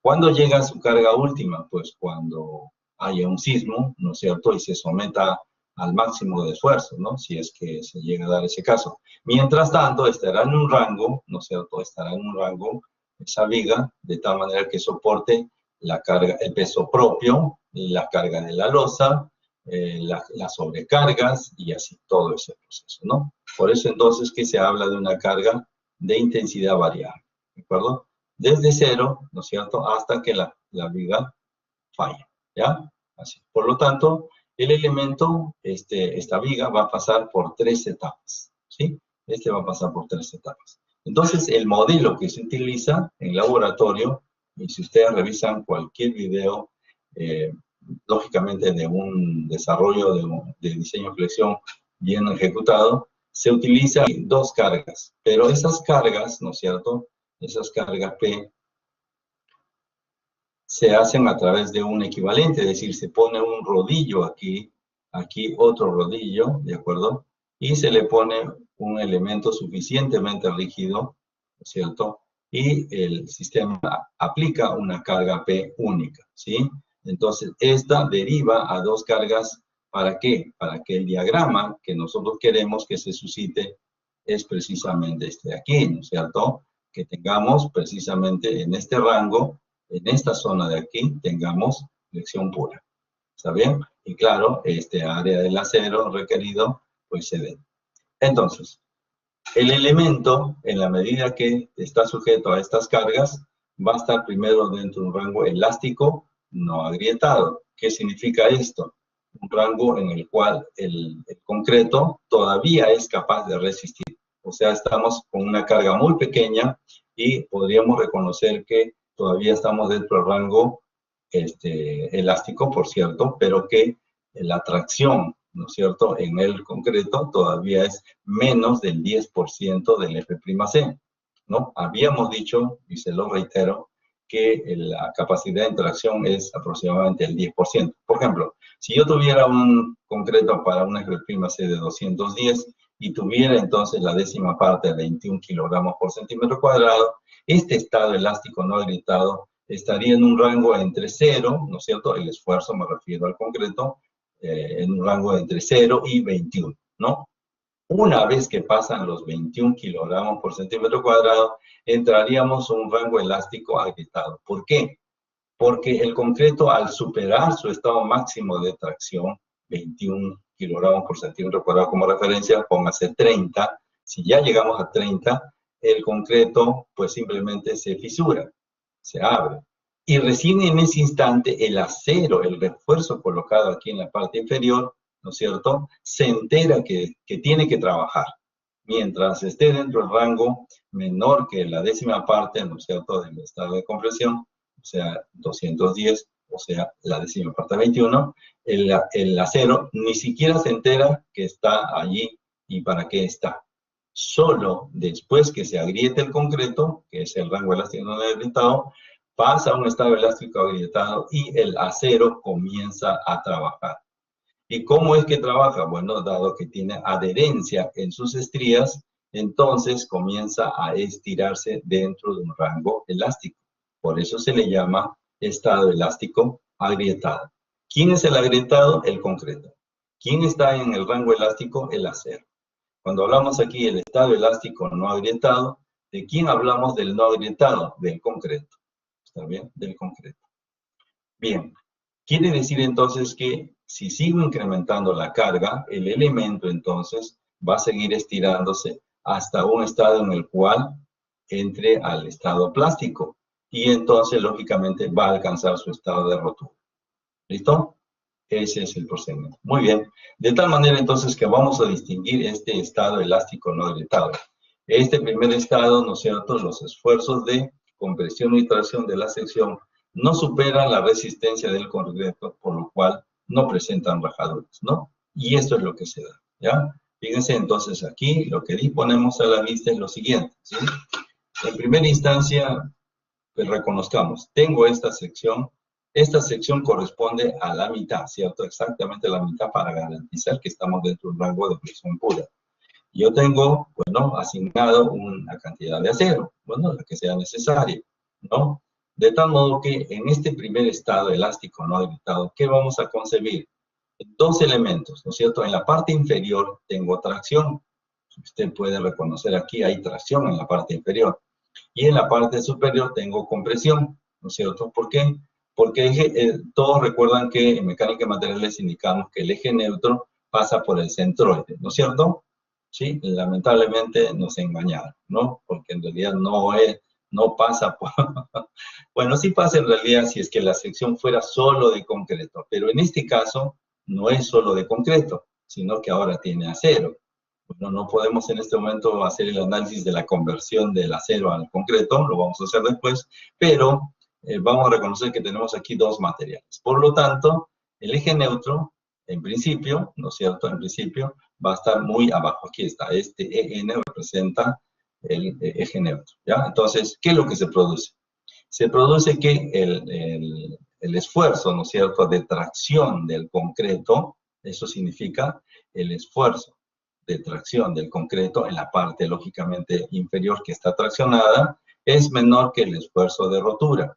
¿Cuándo llega a su carga última? Pues cuando haya un sismo, ¿no es cierto? Y se someta al máximo de esfuerzo, ¿no? Si es que se llega a dar ese caso. Mientras tanto, estará en un rango, ¿no es cierto? Estará en un rango esa viga, de tal manera que soporte la carga, el peso propio, la carga de la losa, las sobrecargas y así todo ese proceso, ¿no? Por eso entonces que se habla de una carga de intensidad variable, ¿de acuerdo? Desde 0, ¿no es cierto?, hasta que la viga falla, ¿ya? Así. Por lo tanto, el elemento, esta viga va a pasar por 3 etapas, ¿sí? Va a pasar por 3 etapas. Entonces, el modelo que se utiliza en laboratorio, y si ustedes revisan cualquier video, lógicamente de un desarrollo de diseño de flexión bien ejecutado, se utilizan 2 cargas, pero esas cargas, ¿no es cierto?, esas cargas P se hacen a través de un equivalente, es decir, se pone un rodillo aquí, aquí otro rodillo, ¿de acuerdo? Y se le pone un elemento suficientemente rígido, ¿no es cierto? Y el sistema aplica una carga P única, ¿sí? Entonces, esta deriva a 2 cargas, ¿para qué? Para que el diagrama que nosotros queremos que se suscite es precisamente este de aquí, ¿no es cierto? Que tengamos precisamente en este rango, en esta zona de aquí, tengamos flexión pura. ¿Está bien? Y claro, este área del acero requerido, pues se ve. Entonces, el elemento, en la medida que está sujeto a estas cargas, va a estar primero dentro de un rango elástico no agrietado. ¿Qué significa esto? Un rango en el cual el concreto todavía es capaz de resistir. O sea, estamos con una carga muy pequeña y podríamos reconocer que todavía estamos dentro del rango elástico, por cierto, pero que la tracción, ¿no es cierto?, en el concreto todavía es menos del 10% del F'C, ¿no? Habíamos dicho, y se lo reitero, que la capacidad de interacción es aproximadamente el 10%. Por ejemplo, si yo tuviera un concreto para una F'C de 210 y tuviera entonces la décima parte de 21 kilogramos por centímetro cuadrado, este estado elástico no agrietado estaría en un rango entre 0, ¿no es cierto? El esfuerzo, me refiero al concreto, en un rango entre 0 y 21, ¿no? Una vez que pasan los 21 kilogramos por centímetro cuadrado, entraríamos a un rango elástico agrietado. ¿Por qué? Porque el concreto, al superar su estado máximo de tracción, 21 kilogramos por centímetro cuadrado como referencia, póngase 30, si ya llegamos a 30, el concreto pues simplemente se fisura, se abre. Y recién en ese instante el acero, el refuerzo colocado aquí en la parte inferior, ¿no es cierto?, se entera que tiene que trabajar. Mientras esté dentro del rango menor que la décima parte, ¿no es cierto?, del estado de compresión, o sea, 210, o sea, la décima parte de 21, el acero ni siquiera se entera que está allí y para qué está. Solo después que se agriete el concreto, que es el rango elástico no agrietado, pasa a un estado elástico agrietado y el acero comienza a trabajar. ¿Y cómo es que trabaja? Bueno, dado que tiene adherencia en sus estrías, entonces comienza a estirarse dentro de un rango elástico. Por eso se le llama estado elástico agrietado. ¿Quién es el agrietado? El concreto. ¿Quién está en el rango elástico? El acero. Cuando hablamos aquí del estado elástico no agrietado, ¿de quién hablamos del no agrietado? Del concreto. ¿Está bien? Del concreto. Bien. Quiere decir entonces que si sigo incrementando la carga, el elemento entonces va a seguir estirándose hasta un estado en el cual entre al estado plástico. Y entonces, lógicamente, va a alcanzar su estado de rotura. ¿Listo? Ese es el procedimiento. Muy bien. De tal manera, entonces, que vamos a distinguir este estado elástico no agrietado. Este primer estado, ¿no es cierto?, los esfuerzos de compresión y tracción de la sección no superan la resistencia del concreto, por lo cual no presentan rajaduras, ¿no? Y esto es lo que se da, ¿ya? Fíjense, entonces, aquí lo que disponemos a la vista es lo siguiente, ¿sí? En primera instancia, pues reconozcamos, tengo esta sección corresponde a la mitad, ¿cierto? Exactamente la mitad para garantizar que estamos dentro de un rango de presión pura. Yo tengo, bueno, asignado una cantidad de acero, bueno, la que sea necesaria, ¿no? De tal modo que en este primer estado elástico no agrietado, ¿qué vamos a concebir? Dos elementos, ¿no es cierto? En la parte inferior tengo tracción. Usted puede reconocer aquí hay tracción en la parte inferior. Y en la parte superior tengo compresión, ¿no es cierto? ¿Por qué? Porque todos recuerdan que en mecánica de materiales indicamos que el eje neutro pasa por el centroide, ¿no es cierto? Sí, lamentablemente nos engañaron, ¿no? Porque en realidad no pasa por... Bueno, sí pasa en realidad si es que la sección fuera solo de concreto, pero en este caso no es solo de concreto, sino que ahora tiene acero. Bueno, no podemos en este momento hacer el análisis de la conversión del acero al concreto, lo vamos a hacer después, pero vamos a reconocer que tenemos aquí dos materiales. Por lo tanto, el eje neutro, en principio, ¿no es cierto? En principio va a estar muy abajo. Aquí está, este EN representa el eje neutro, ¿ya? Entonces, ¿qué es lo que se produce? Se produce que el esfuerzo, ¿no es cierto?, de tracción del concreto, eso significa el esfuerzo de tracción del concreto en la parte, lógicamente, inferior que está traccionada, es menor que el esfuerzo de rotura.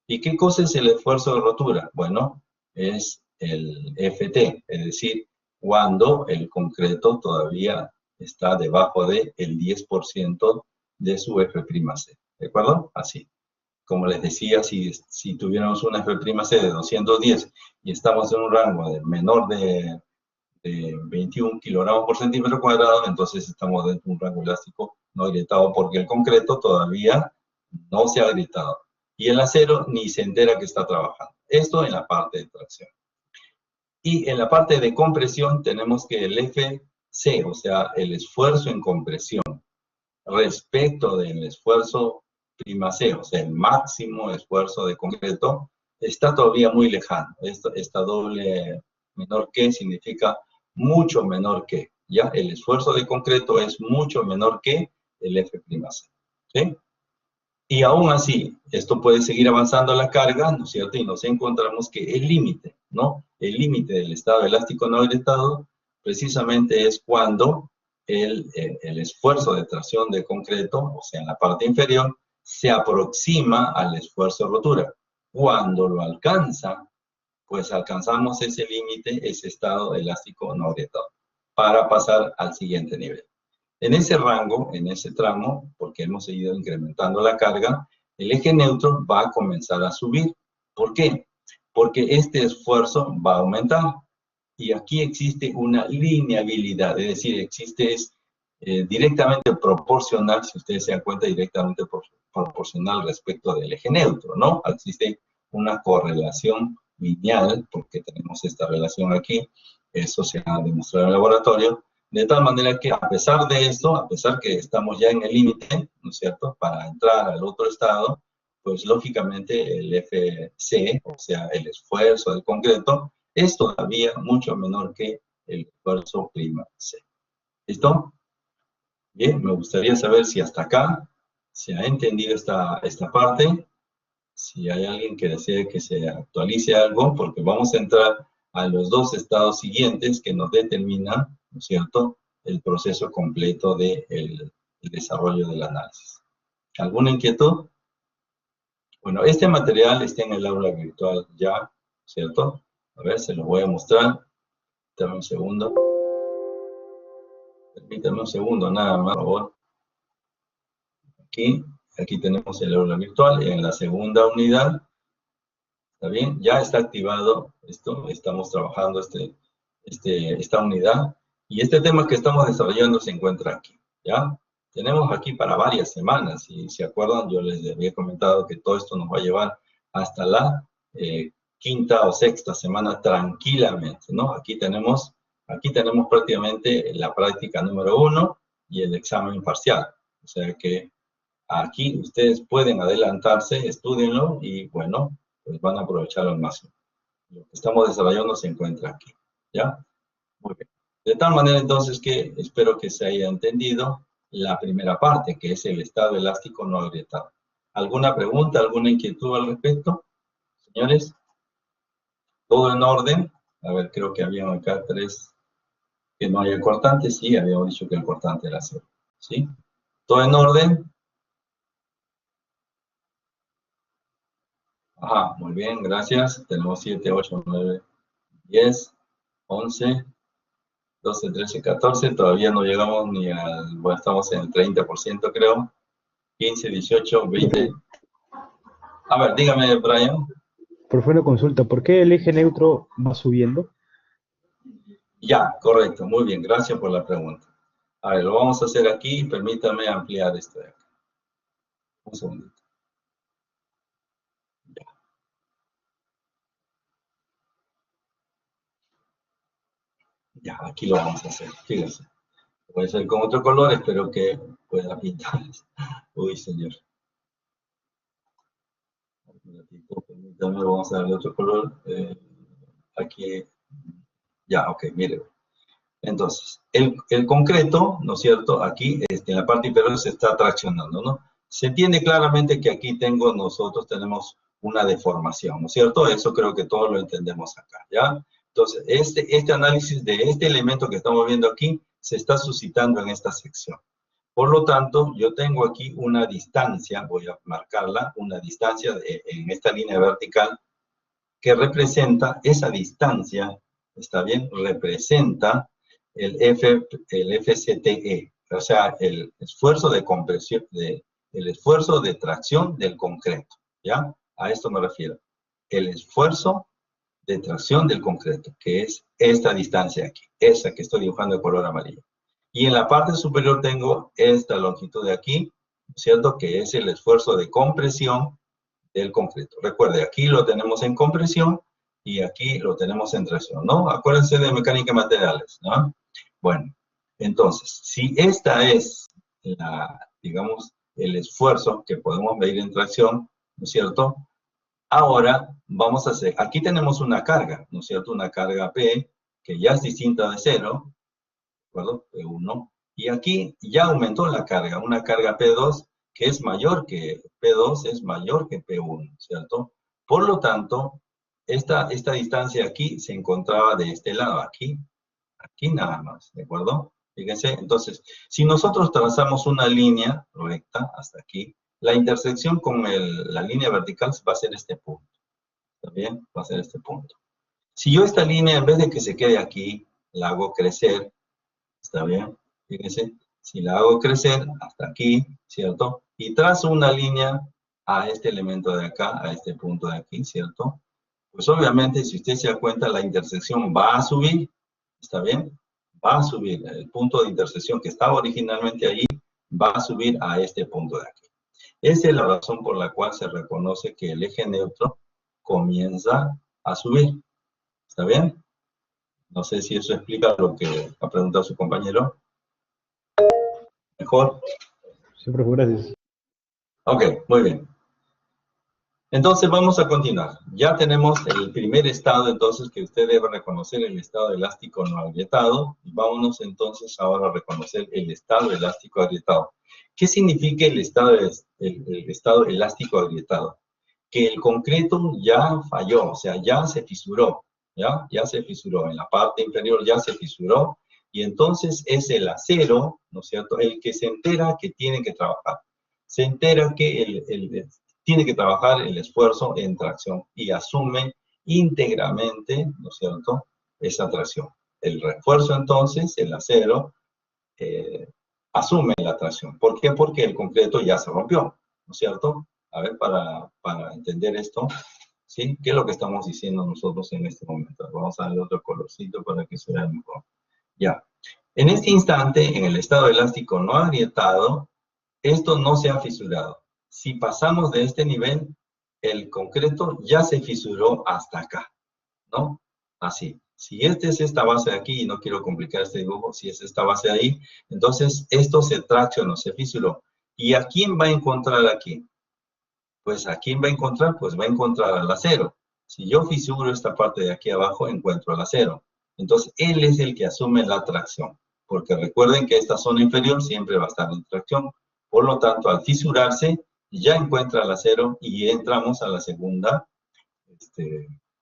¿Y qué cosa es el esfuerzo de rotura? Bueno, es el FT, es decir, cuando el concreto todavía está debajo del 10% de su F'C, ¿de acuerdo? Así. Como les decía, si tuviéramos una F'C de 210 y estamos en un rango de menor de 21 kilogramos por centímetro cuadrado, entonces estamos dentro de un rango elástico no agrietado porque el concreto todavía no se ha agrietado. Y el acero ni se entera que está trabajando. Esto en la parte de tracción. Y en la parte de compresión tenemos que el FC, o sea, el esfuerzo en compresión, respecto del esfuerzo prima C, o sea, el máximo esfuerzo de concreto, está todavía muy lejano. Esta doble menor que significa mucho menor que, ¿ya? El esfuerzo de concreto es mucho menor que el F'C, ¿sí? Y aún así, esto puede seguir avanzando la carga, ¿no es cierto? Y nos encontramos que el límite, ¿no? El límite del estado elástico no agrietado precisamente es cuando el esfuerzo de tracción de concreto, o sea, en la parte inferior, se aproxima al esfuerzo de rotura. Cuando lo alcanza, pues alcanzamos ese límite, ese estado elástico no agrietado, para pasar al siguiente nivel. En ese rango, en ese tramo, porque hemos seguido incrementando la carga, el eje neutro va a comenzar a subir. ¿Por qué? Porque este esfuerzo va a aumentar. Y aquí existe una lineabilidad, es decir, existe directamente proporcional, si ustedes se dan cuenta, directamente proporcional respecto del eje neutro, ¿no? Existe una correlación lineal, porque tenemos esta relación aquí, eso se ha demostrado en el laboratorio, de tal manera que a pesar de esto, a pesar que estamos ya en el límite, ¿no es cierto?, para entrar al otro estado, pues lógicamente el FC, o sea, el esfuerzo del concreto, es todavía mucho menor que el esfuerzo prima C. ¿Listo? Bien, me gustaría saber si hasta acá se ha entendido esta parte, si hay alguien que desee que se actualice algo, porque vamos a entrar a los dos estados siguientes que nos determinan, ¿no es cierto?, el proceso completo del desarrollo del análisis. ¿Alguna inquietud? Bueno, este material está en el aula virtual ya, ¿cierto? A ver, se lo voy a mostrar. Permítame un segundo. Permítame un segundo, nada más, por favor. Aquí tenemos el aula virtual. En la segunda unidad, ¿está bien? Ya está activado esto. Estamos trabajando esta unidad. Y este tema que estamos desarrollando se encuentra aquí, ¿ya? Tenemos aquí para varias semanas. Y si se acuerdan, yo les había comentado que todo esto nos va a llevar hasta la quinta o sexta semana tranquilamente, ¿no? Aquí tenemos prácticamente la práctica número 1 y el examen parcial. O sea que aquí ustedes pueden adelantarse, estúdienlo y, bueno, pues van a aprovecharlo al máximo. Lo que estamos desarrollando se encuentra aquí, ¿ya? Muy bien. De tal manera, entonces, que espero que se haya entendido la primera parte, que es el estado elástico no agrietado. ¿Alguna pregunta, alguna inquietud al respecto, señores? ¿Todo en orden? A ver, creo que habían acá 3 que no haya cortante. Sí, habíamos dicho que el cortante era 0. ¿Sí? ¿Todo en orden? Ajá, muy bien, gracias. Tenemos 7, 8, 9, 10, 11, 12, 13, 14. Todavía no llegamos ni al... Bueno, estamos en el 30%, creo. 15, 18, 20. A ver, dígame, Brian. Por una consulta, ¿por qué el eje neutro va subiendo? Ya, correcto, muy bien, gracias por la pregunta. A ver, lo vamos a hacer aquí, permítame ampliar esto de acá. Un segundito. Ya, aquí lo vamos a hacer, fíjense. Puede ser con otro color, espero que pueda pintar. Uy, señor. Un ratito, permítame, vamos a darle otro color. Aquí, ya, ok, miren. Entonces, el concreto, ¿no es cierto? Aquí, en la parte inferior se está traccionando, ¿no? Se entiende claramente que aquí nosotros tenemos una deformación, ¿no es cierto? Eso creo que todos lo entendemos acá, ¿ya? Entonces, este análisis de este elemento que estamos viendo aquí se está suscitando en esta sección. Por lo tanto, yo tengo aquí una distancia, voy a marcarla, una distancia en esta línea vertical que representa esa distancia, ¿está bien? Representa el FCTE, o sea, el esfuerzo de compresión, el esfuerzo de tracción del concreto, ¿ya? A esto me refiero. El esfuerzo de tracción del concreto, que es esta distancia aquí, esa que estoy dibujando de color amarillo. Y en la parte superior tengo esta longitud de aquí, ¿cierto? Que es el esfuerzo de compresión del concreto. Recuerde, aquí lo tenemos en compresión y aquí lo tenemos en tracción, ¿no? Acuérdense de mecánica de materiales, ¿no? Bueno, entonces, si esta es digamos, el esfuerzo que podemos medir en tracción, ¿no es cierto? Ahora vamos a hacer, aquí tenemos una carga, ¿no es cierto? Una carga P, que ya es distinta de 0, ¿de acuerdo? P1. Y aquí ya aumentó la carga, una carga P2, que es mayor que P2, es mayor que P1, ¿cierto? Por lo tanto, esta distancia aquí se encontraba de este lado, aquí nada más, ¿de acuerdo? Fíjense, entonces, si nosotros trazamos una línea recta hasta aquí, la intersección con la línea vertical va a ser este punto. ¿Está bien? Va a ser este punto. Si yo esta línea, en vez de que se quede aquí, la hago crecer, ¿está bien? Fíjense, si la hago crecer hasta aquí, ¿cierto? Y trazo una línea a este elemento de acá, a este punto de aquí, ¿cierto? Pues obviamente, si usted se da cuenta, la intersección va a subir, ¿está bien? Va a subir. El punto de intersección que estaba originalmente ahí, va a subir a este punto de aquí. Esa es la razón por la cual se reconoce que el eje neutro comienza a subir. ¿Está bien? No sé si eso explica lo que ha preguntado su compañero. ¿Mejor? Sí, profe, gracias. Ok, muy bien. Entonces vamos a continuar. Ya tenemos el primer estado, entonces, que usted debe reconocer, el estado elástico no agrietado. Y vámonos entonces ahora a reconocer el estado elástico agrietado. ¿Qué significa el estado elástico agrietado? Que el concreto ya falló, o sea, ya se fisuró, ¿ya? Ya se fisuró, en la parte inferior ya se fisuró, y entonces es el acero, ¿no es cierto?, el que se entera que tiene que trabajar. Se entera que tiene que trabajar el esfuerzo en tracción y asume íntegramente, ¿no es cierto?, esa tracción. El refuerzo entonces, el acero, asume la tracción. ¿Por qué? Porque el concreto ya se rompió, ¿no es cierto? A ver, para entender esto, ¿sí? ¿Qué es lo que estamos diciendo nosotros en este momento? Vamos a darle otro colorcito para que se vea mejor. Ya. En este instante, en el estado elástico no agrietado, esto no se ha fisurado. Si pasamos de este nivel, el concreto ya se fisuró hasta acá, ¿no? Así. Si esta es esta base de aquí, y no quiero complicar este dibujo, si es esta base de ahí, entonces esto se traccionó, se fisuró. ¿Y a quién va a encontrar aquí? Pues ¿a quién va a encontrar? Pues va a encontrar al acero. Si yo fisuro esta parte de aquí abajo, encuentro al acero. Entonces, él es el que asume la tracción. Porque recuerden que esta zona inferior siempre va a estar en tracción. Por lo tanto, al fisurarse, ya encuentra al acero y entramos a la segunda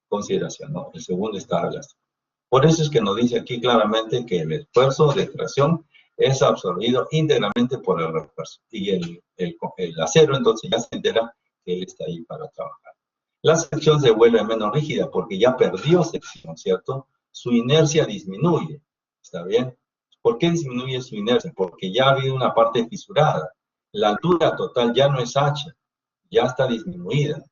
consideración, ¿no? El segundo estado elástico. Por eso es que nos dice aquí claramente que el esfuerzo de tracción es absorbido íntegramente por el refuerzo. Y el acero, entonces, ya se entera que él está ahí para trabajar. La sección se vuelve menos rígida porque ya perdió sección, ¿cierto? Su inercia disminuye, ¿está bien? ¿Por qué disminuye su inercia? Porque ya ha habido una parte fisurada. La altura total ya no es h, ya está disminuida.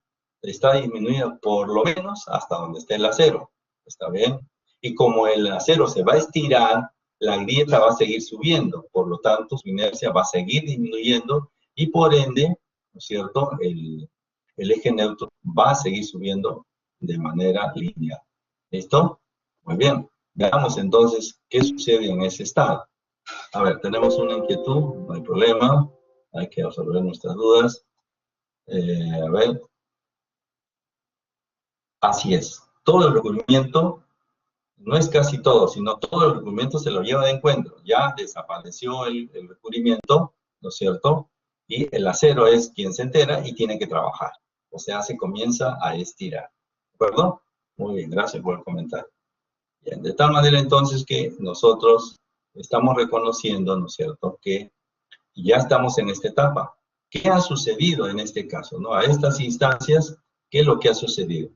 Está disminuida por lo menos hasta donde esté el acero, ¿está bien? Y como el acero se va a estirar, la grieta va a seguir subiendo, por lo tanto su inercia va a seguir disminuyendo y por ende, ¿no es cierto?, el eje neutro va a seguir subiendo de manera lineal. ¿Listo? Muy bien. Veamos entonces qué sucede en ese estado. A ver, tenemos una inquietud, no hay problema, hay que resolver nuestras dudas. A ver. Así es. Todo el recubrimiento, no es casi todo, sino todo el recubrimiento se lo lleva de encuentro. Ya desapareció el recubrimiento, ¿no es cierto? Y el acero es quien se entera y tiene que trabajar. O sea, se comienza a estirar. ¿De acuerdo? Muy bien, gracias por el comentario. Bien, de tal manera entonces que nosotros estamos reconociendo, ¿no es cierto?, que ya estamos en esta etapa. ¿Qué ha sucedido en este caso, no? A estas instancias, ¿qué es lo que ha sucedido?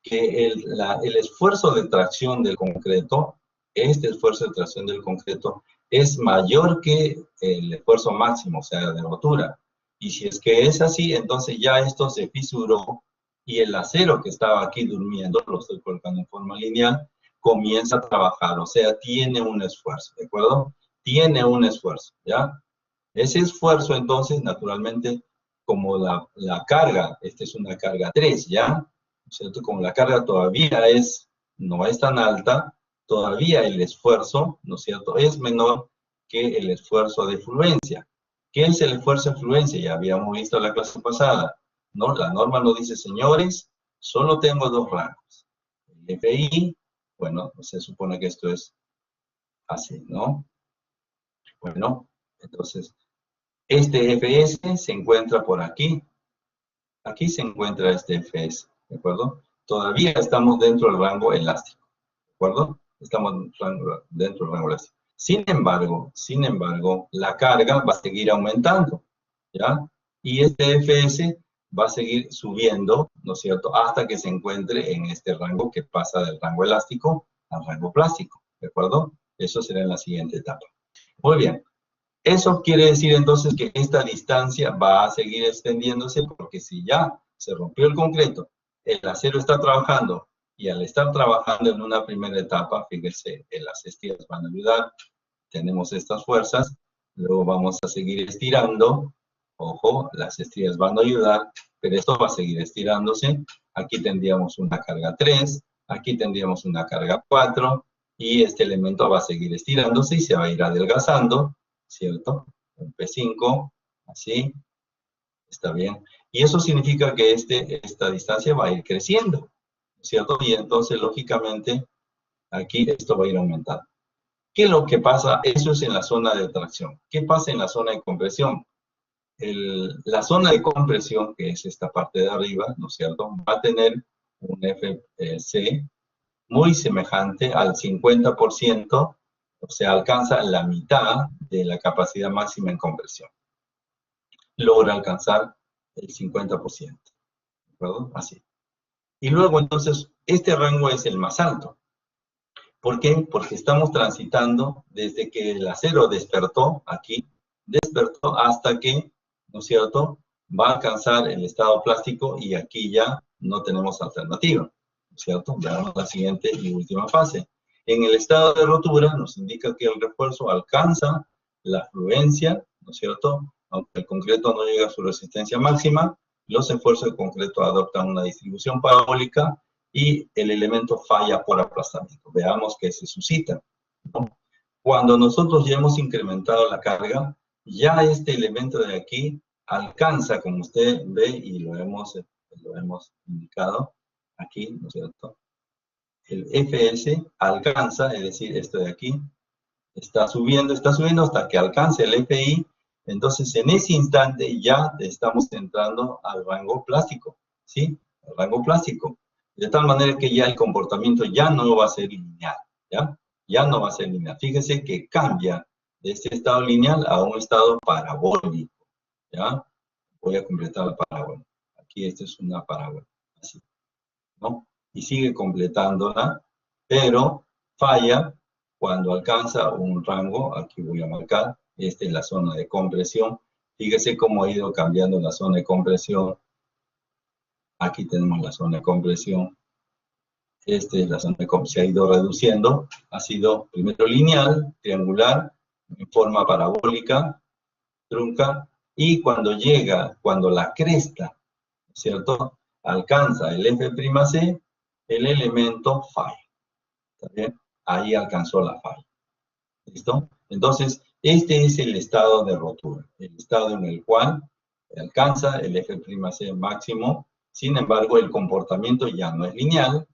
Que el esfuerzo de tracción del concreto, este esfuerzo de tracción del concreto, es mayor que el esfuerzo máximo, o sea, de rotura. Y si es que es así, entonces ya esto se fisuró y el acero que estaba aquí durmiendo, lo estoy colocando en forma lineal, comienza a trabajar, o sea, tiene un esfuerzo, ¿de acuerdo? Tiene un esfuerzo, ¿ya? Ese esfuerzo, entonces, naturalmente, como la carga, esta es una carga 3, ¿ya? ¿Cierto? Como la carga todavía no es tan alta, todavía el esfuerzo, ¿no es cierto?, es menor que el esfuerzo de fluencia. ¿Qué es el esfuerzo de fluencia? Ya habíamos visto en la clase pasada, ¿no? La norma nos dice, señores, solo tengo dos rangos. El FI, bueno, se supone que esto es así, ¿no? Bueno, entonces, este FS se encuentra por aquí. Aquí se encuentra este FS, ¿de acuerdo? Todavía estamos dentro del rango elástico, ¿de acuerdo? Estamos dentro del rango elástico. Sin embargo, la carga va a seguir aumentando, ¿ya? Y este Fs va a seguir subiendo, ¿no es cierto?, hasta que se encuentre en este rango que pasa del rango elástico al rango plástico, ¿de acuerdo? Eso será en la siguiente etapa. Muy bien. Eso quiere decir entonces que esta distancia va a seguir extendiéndose porque si ya se rompió el concreto, el acero está trabajando y al estar trabajando en una primera etapa, fíjense, las estrías van a ayudar, tenemos estas fuerzas, luego vamos a seguir estirando, ojo, las estrías van a ayudar, pero esto va a seguir estirándose, aquí tendríamos una carga 3, aquí tendríamos una carga 4, y este elemento va a seguir estirándose y se va a ir adelgazando, ¿cierto? Un P5, así, está bien. Y eso significa que esta distancia va a ir creciendo, ¿cierto? Y entonces, lógicamente, aquí esto va a ir aumentando. ¿Qué es lo que pasa? Eso es en la zona de tracción. ¿Qué pasa en la zona de compresión? La zona de compresión, que es esta parte de arriba, ¿no es cierto? Va a tener un FC muy semejante al 50%, o sea, alcanza la mitad de la capacidad máxima en compresión. Logra alcanzar el 50%, ¿de acuerdo? Así. Y luego, entonces, este rango es el más alto. ¿Por qué? Porque estamos transitando desde que el acero despertó, aquí, despertó hasta que, ¿no es cierto?, va a alcanzar el estado plástico y aquí ya no tenemos alternativa, ¿no es cierto? Veamos la siguiente y última fase. En el estado de rotura nos indica que el refuerzo alcanza la fluencia, ¿no es cierto? Aunque el concreto no llega a su resistencia máxima, los esfuerzos de concreto adoptan una distribución parabólica y el elemento falla por aplastamiento. Veamos qué se suscita, ¿no? Cuando nosotros ya hemos incrementado la carga, ya este elemento de aquí alcanza, como usted ve y lo hemos indicado aquí, ¿no es cierto? El Fs alcanza, es decir, esto de aquí, está subiendo hasta que alcance el Fi. Entonces, en ese instante ya estamos entrando al rango plástico, ¿sí? Al rango plástico. De tal manera que ya el comportamiento ya no va a ser lineal, ¿ya? Ya no va a ser lineal. Fíjese que cambia de este estado lineal a un estado parabólico, ¿ya? Voy a completar la parábola. Aquí esta es una parábola, así, ¿no? Y sigue completándola, pero falla cuando alcanza un rango, aquí voy a marcar, esta es la zona de compresión. Fíjese cómo ha ido cambiando la zona de compresión. Aquí tenemos la zona de compresión. Esta es la zona de compresión. Se ha ido reduciendo. Ha sido primero lineal, triangular, en forma parabólica, trunca. Y cuando la cresta, ¿cierto?, alcanza el F'C, el elemento falla. ¿Está bien? Ahí alcanzó la falla. ¿Listo? Entonces, este es el estado de rotura. El estado en el cual alcanza el F'C máximo. Sin embargo, el comportamiento ya no es lineal.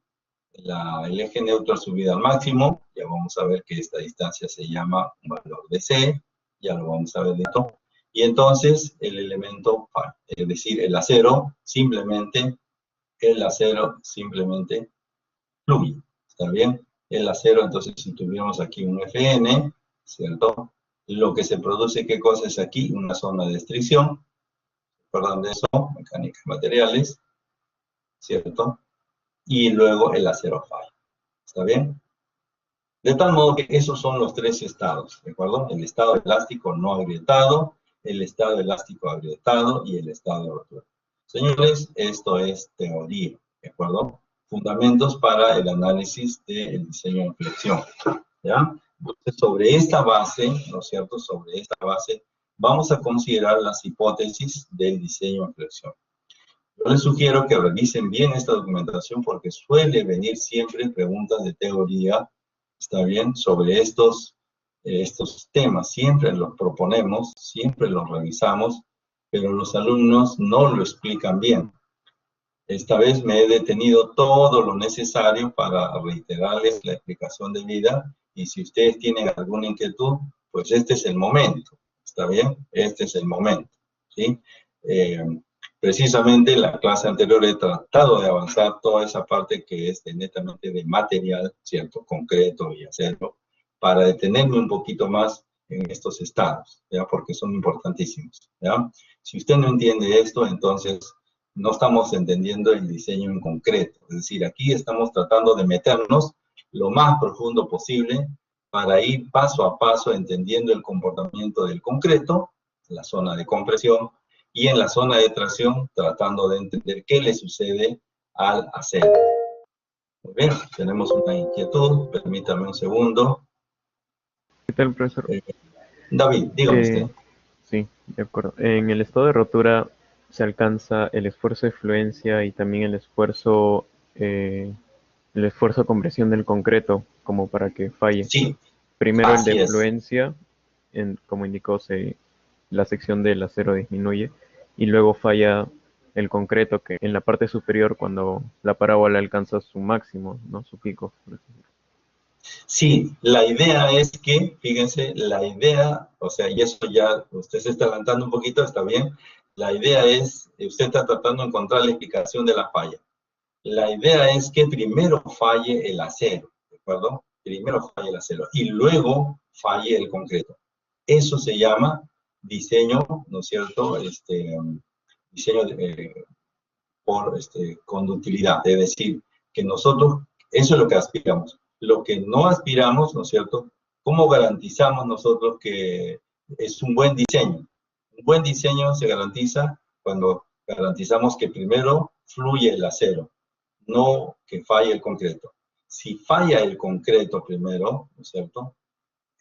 El eje neutro ha subido al máximo. Ya vamos a ver que esta distancia se llama un valor de C. Ya lo vamos a ver de esto. Y entonces el elemento falla. Es decir, el acero simplemente fluye. ¿Está bien? El acero, entonces, si tuviéramos aquí un Fn, ¿cierto? Lo que se produce, ¿qué cosa es aquí? Una zona de estricción. ¿Recuerdan de eso? Mecánica de materiales, ¿cierto? Y luego el acero falla. ¿Está bien? De tal modo que esos son los tres estados, ¿de acuerdo? El estado elástico no agrietado, el estado elástico agrietado y el estado de rotura. Señores, esto es teoría, ¿de acuerdo? Fundamentos para el análisis del diseño de flexión, ¿ya? Entonces, sobre esta base, ¿no es cierto? Sobre esta base, vamos a considerar las hipótesis del diseño de flexión. Yo les sugiero que revisen bien esta documentación porque suele venir siempre preguntas de teoría, ¿está bien?, sobre estos temas. Siempre los proponemos, siempre los revisamos, pero los alumnos no lo explican bien. Esta vez me he detenido todo lo necesario para reiterarles la explicación debida y si ustedes tienen alguna inquietud, pues este es el momento, ¿está bien? Este es el momento, ¿sí? Precisamente en la clase anterior he tratado de avanzar toda esa parte que es netamente de material, ¿cierto? Concreto y acero, para detenerme un poquito más en estos estados, ¿ya? Porque son importantísimos, ¿ya? Si usted no entiende esto, entonces no estamos entendiendo el diseño en concreto. Es decir, aquí estamos tratando de meternos lo más profundo posible para ir paso a paso entendiendo el comportamiento del concreto, la zona de compresión, y en la zona de tracción tratando de entender qué le sucede al acero. Muy bien, tenemos una inquietud, permítame un segundo. ¿Qué tal, profesor? David, dígame usted. Sí, de acuerdo. En el estado de rotura se alcanza el esfuerzo de fluencia y también el esfuerzo de compresión del concreto, como para que falle. Sí, Primero el así de es. fluencia, como indicó, la sección del acero disminuye, y luego falla el concreto, que en la parte superior, cuando la parábola alcanza su máximo, ¿no? Su pico, por ejemplo. Sí, la idea es que, fíjense, la idea, o sea, y eso ya usted se está adelantando un poquito, está bien. La idea es, usted está tratando de encontrar la explicación de la falla. La idea es que primero falle el acero, ¿de acuerdo? Primero falle el acero y luego falle el concreto. Eso se llama diseño, ¿no es cierto? Diseño por conductibilidad, es decir, que nosotros, eso es lo que aspiramos. Lo que no aspiramos, ¿no es cierto? ¿Cómo garantizamos nosotros que es un buen diseño? Un buen diseño se garantiza cuando garantizamos que primero fluye el acero, no que falle el concreto. Si falla el concreto primero, ¿no es cierto?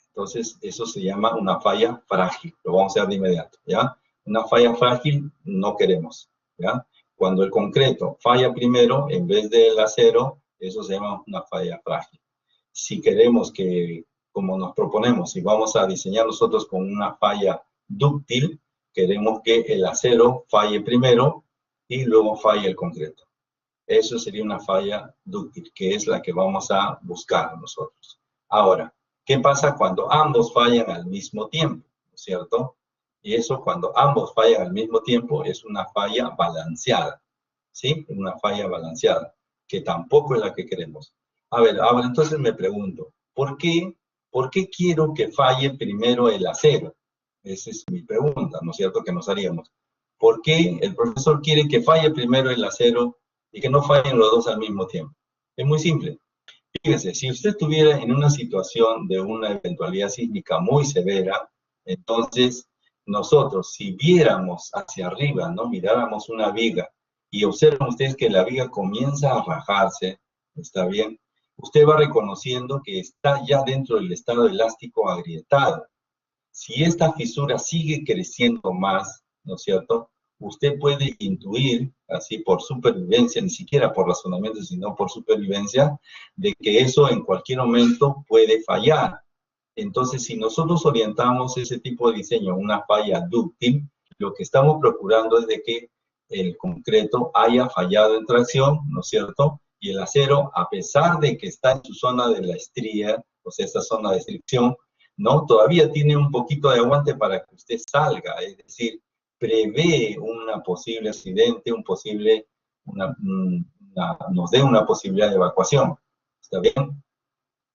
Entonces, eso se llama una falla frágil. Lo vamos a hacer de inmediato, ¿ya? Una falla frágil no queremos, ¿ya? Cuando el concreto falla primero, en vez del acero, eso se llama una falla frágil. Si queremos que, como nos proponemos, si vamos a diseñar nosotros con una falla dúctil, queremos que el acero falle primero y luego falle el concreto. Eso sería una falla dúctil, que es la que vamos a buscar nosotros. Ahora, ¿qué pasa cuando ambos fallan al mismo tiempo? ¿No es cierto? Y eso, cuando ambos fallan al mismo tiempo, es una falla balanceada. ¿Sí? Una falla balanceada, que tampoco es la que queremos. A ver, ahora entonces me pregunto, ¿por qué quiero que falle primero el acero? Esa es mi pregunta, ¿no es cierto?, que nos haríamos. ¿Por qué el profesor quiere que falle primero el acero y que no fallen los dos al mismo tiempo? Es muy simple. Fíjese, si usted estuviera en una situación de una eventualidad sísmica muy severa, entonces nosotros, si viéramos hacia arriba, ¿no? Miráramos una viga y observan ustedes que la viga comienza a rajarse, ¿está bien? Usted va reconociendo que está ya dentro del estado elástico agrietado. Si esta fisura sigue creciendo más, ¿no es cierto?, usted puede intuir, así por supervivencia, ni siquiera por razonamiento, sino por supervivencia, de que eso en cualquier momento puede fallar. Entonces, si nosotros orientamos ese tipo de diseño a una falla dúctil, lo que estamos procurando es de que el concreto haya fallado en tracción, ¿no es cierto?, y el acero, a pesar de que está en su zona de la estría, o sea, esa zona de fricción, ¿no?, todavía tiene un poquito de aguante para que usted salga, es decir, prevé un posible accidente, nos dé una posibilidad de evacuación. ¿Está bien?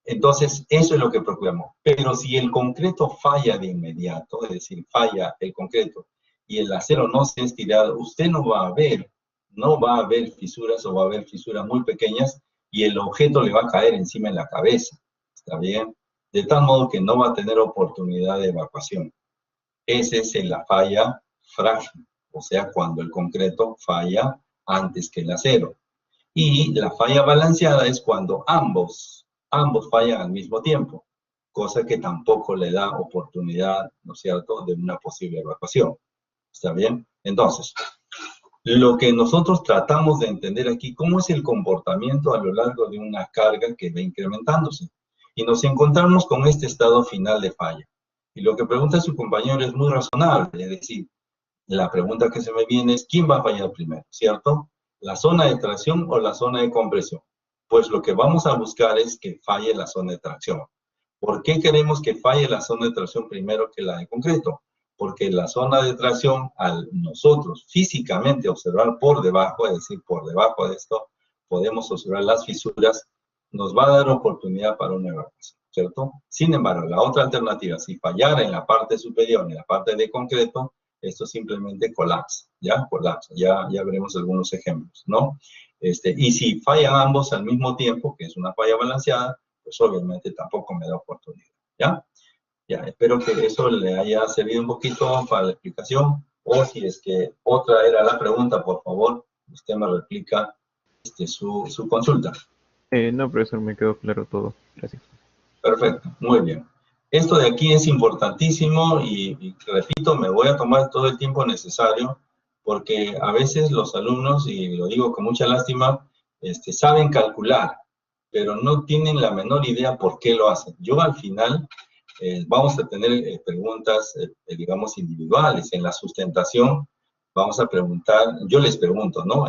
Entonces, eso es lo que procuramos. Pero si el concreto falla de inmediato, es decir, falla el concreto y el acero no se ha estirado, usted no va a ver fisuras o va a haber fisuras muy pequeñas y el objeto le va a caer encima en la cabeza. ¿Está bien? De tal modo que no va a tener oportunidad de evacuación. Esa es la falla frágil, o sea, cuando el concreto falla antes que el acero. Y la falla balanceada es cuando ambos fallan al mismo tiempo, cosa que tampoco le da oportunidad, ¿no es cierto?, de una posible evacuación. ¿Está bien? Entonces, lo que nosotros tratamos de entender aquí, cómo es el comportamiento a lo largo de una carga que va incrementándose. Y nos encontramos con este estado final de falla. Y lo que pregunta su compañero es muy razonable, es decir, la pregunta que se me viene es, ¿quién va a fallar primero? ¿Cierto? ¿La zona de tracción o la zona de compresión? Pues lo que vamos a buscar es que falle la zona de tracción. ¿Por qué queremos que falle la zona de tracción primero que la de concreto? Porque la zona de tracción, al nosotros físicamente observar por debajo, es decir, por debajo de esto, podemos observar las fisuras, nos va a dar oportunidad para una evacuación. ¿cierto? Sin embargo, la otra alternativa, si fallara en la parte superior, en la parte de concreto, esto simplemente colapsa, ¿ya? Colapsa, ya veremos algunos ejemplos, ¿no? Y si fallan ambos al mismo tiempo, que es una falla balanceada, pues obviamente tampoco me da oportunidad, ¿ya? Ya, espero que eso le haya servido un poquito para la explicación, o si es que otra era la pregunta, por favor, usted me replica su consulta. No, profesor, me quedó claro todo. Gracias. Perfecto, muy bien. Esto de aquí es importantísimo y repito, me voy a tomar todo el tiempo necesario porque a veces los alumnos, y lo digo con mucha lástima, saben calcular, pero no tienen la menor idea por qué lo hacen. Yo al final vamos a tener preguntas, digamos, individuales. En la sustentación vamos a preguntar, yo les pregunto, ¿no?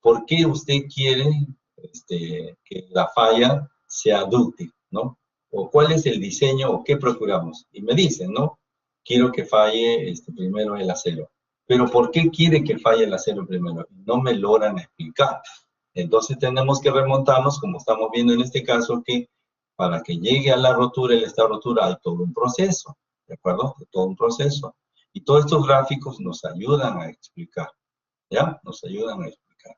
¿Por qué usted quiere que la falla sea dúctil, ¿no? O cuál es el diseño o qué procuramos. Y me dicen, ¿no? Quiero que falle primero el acero. Pero ¿por qué quiere que falle el acero primero? No me logran explicar. Entonces tenemos que remontarnos, como estamos viendo en este caso, que para que llegue a la rotura, esta rotura, hay todo un proceso, ¿de acuerdo? Todo un proceso. Y todos estos gráficos nos ayudan a explicar, ¿ya? Nos ayudan a explicar.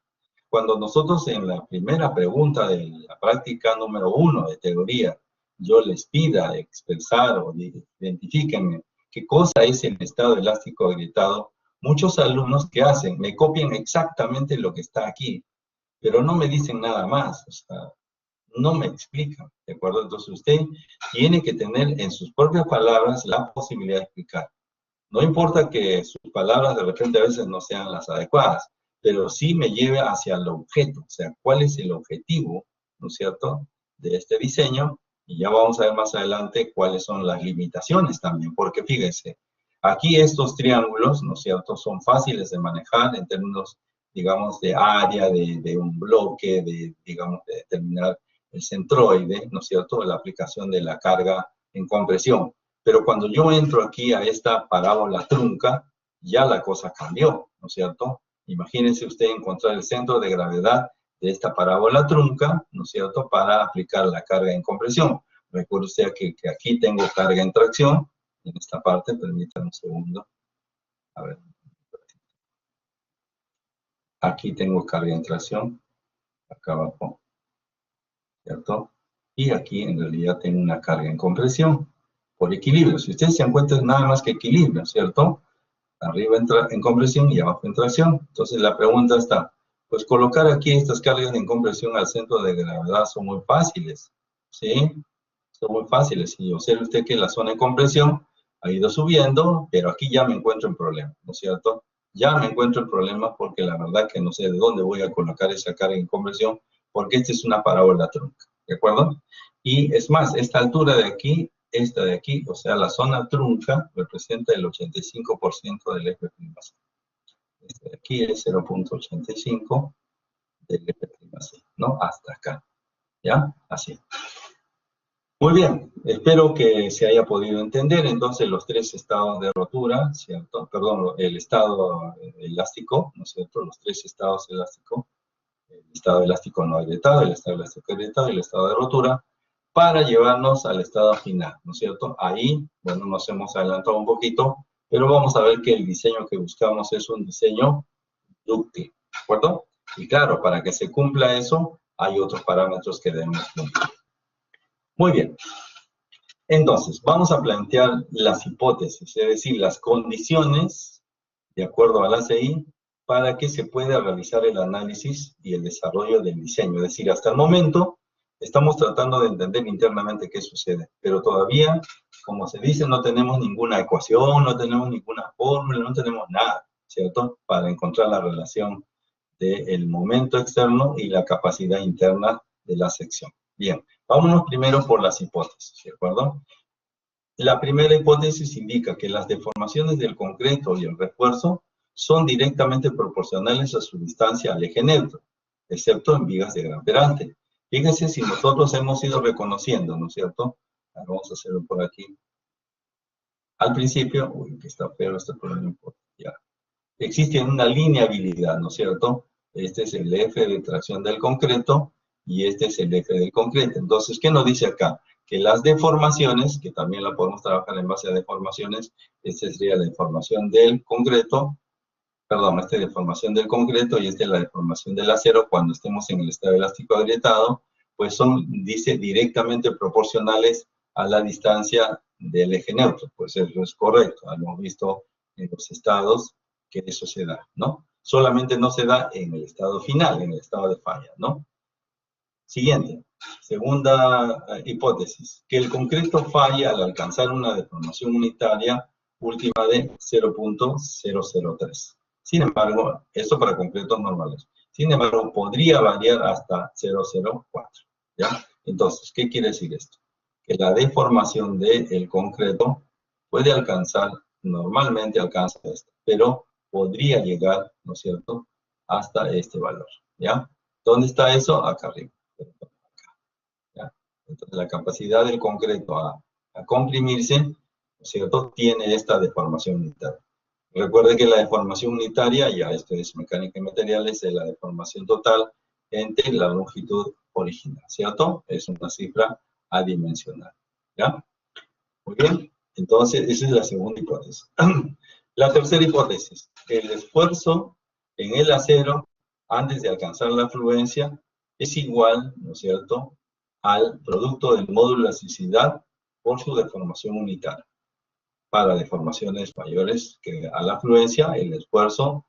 Cuando nosotros en la primera pregunta de la práctica número 1 de teoría, yo les pida expresar o identifíquenme qué cosa es el estado elástico agrietado, muchos alumnos que hacen, me copian exactamente lo que está aquí, pero no me dicen nada más, o sea, no me explican, ¿de acuerdo? Entonces usted tiene que tener en sus propias palabras la posibilidad de explicar. No importa que sus palabras de repente a veces no sean las adecuadas, pero sí me lleve hacia el objeto, o sea, cuál es el objetivo, ¿no es cierto?, de este diseño, y ya vamos a ver más adelante cuáles son las limitaciones también, porque fíjense, aquí estos triángulos, ¿no es cierto?, son fáciles de manejar en términos, digamos, de área, de un bloque, digamos, de determinar el centroide, ¿no es cierto?, la aplicación de la carga en compresión. Pero cuando yo entro aquí a esta parábola trunca, ya la cosa cambió, ¿no es cierto? Imagínense usted encontrar el centro de gravedad de esta parábola trunca, ¿no es cierto?, para aplicar la carga en compresión. Recuerde usted que aquí tengo carga en tracción, en esta parte, permítanme un segundo. A ver. Aquí tengo carga en tracción, acá abajo, ¿cierto? Y aquí en realidad tengo una carga en compresión, por equilibrio. Si ustedes se encuentran nada más que equilibrio, ¿cierto? Arriba entra en compresión y abajo en tracción. Entonces la pregunta está, pues colocar aquí estas cargas en compresión al centro de gravedad son muy fáciles, ¿sí? Son muy fáciles. Y observe usted que la zona de compresión ha ido subiendo, pero aquí ya me encuentro en problema, ¿no es cierto? Ya me encuentro en problemas porque la verdad que no sé de dónde voy a colocar esa carga en compresión, porque esta es una parábola trunca, ¿de acuerdo? Y es más, esta altura de aquí, esta de aquí, o sea, la zona trunca representa el 85% del eje prima C. Este de aquí es 0.85 del eje prima C, ¿no? Hasta acá, ¿ya? Así. Muy bien, espero que se haya podido entender entonces los tres estados de rotura, ¿cierto? Perdón, el estado elástico, ¿no es cierto? Los tres estados elásticos, el estado elástico no agrietado, el estado elástico agrietado y el estado de rotura, para llevarnos al estado final, ¿no es cierto? Ahí, bueno, nos hemos adelantado un poquito, pero vamos a ver que el diseño que buscamos es un diseño dúctil, ¿de acuerdo? Y claro, para que se cumpla eso, hay otros parámetros que debemos cumplir. Muy bien. Entonces, vamos a plantear las hipótesis, es decir, las condiciones, de acuerdo a la CI, para que se pueda realizar el análisis y el desarrollo del diseño. Es decir, hasta el momento estamos tratando de entender internamente qué sucede, pero todavía, como se dice, no tenemos ninguna ecuación, no tenemos ninguna fórmula, no tenemos nada, ¿cierto?, para encontrar la relación del momento externo y la capacidad interna de la sección. Bien, vámonos primero por las hipótesis, ¿de acuerdo? La primera hipótesis indica que las deformaciones del concreto y el refuerzo son directamente proporcionales a su distancia al eje neutro, excepto en vigas de gran perante. Fíjense si nosotros hemos ido reconociendo, ¿no es cierto? Vamos a hacerlo por aquí. Al principio, uy, que está feo este problema, ya. Existe una lineabilidad, ¿no es cierto? Este es el eje de tracción del concreto y este es el eje del concreto. Entonces, ¿qué nos dice acá? que las deformaciones, que también la podemos trabajar en base a deformaciones, esta sería la deformación del concreto, perdón, esta es la deformación del concreto y esta es la deformación del acero cuando estemos en el estado elástico agrietado, pues son, dice, directamente proporcionales a la distancia del eje neutro. Pues eso es correcto, hemos visto en los estados que eso se da, ¿no? Solamente no se da en el estado final, en el estado de falla, ¿no? Siguiente, segunda hipótesis, que el concreto falla al alcanzar una deformación unitaria última de 0.003. Sin embargo, esto para concretos normales. Sin embargo, podría variar hasta 0.04, ¿ya? Entonces, ¿qué quiere decir esto? Que la deformación del concreto puede alcanzar, normalmente alcanza esto, pero podría llegar, ¿no es cierto?, hasta este valor, ¿ya? ¿Dónde está eso? Acá arriba. ¿Ya? Entonces, la capacidad del concreto a comprimirse, ¿no es cierto?, tiene esta deformación unitaria. Recuerde que la deformación unitaria, ya esto es mecánica de materiales, es la deformación total entre la longitud original, ¿cierto? Es una cifra adimensional, ¿ya? Muy bien, entonces esa es la segunda hipótesis. La tercera hipótesis, el esfuerzo en el acero antes de alcanzar la fluencia es igual, ¿no es cierto?, al producto del módulo de elasticidad por su deformación unitaria. Para deformaciones mayores que a la fluencia, el esfuerzo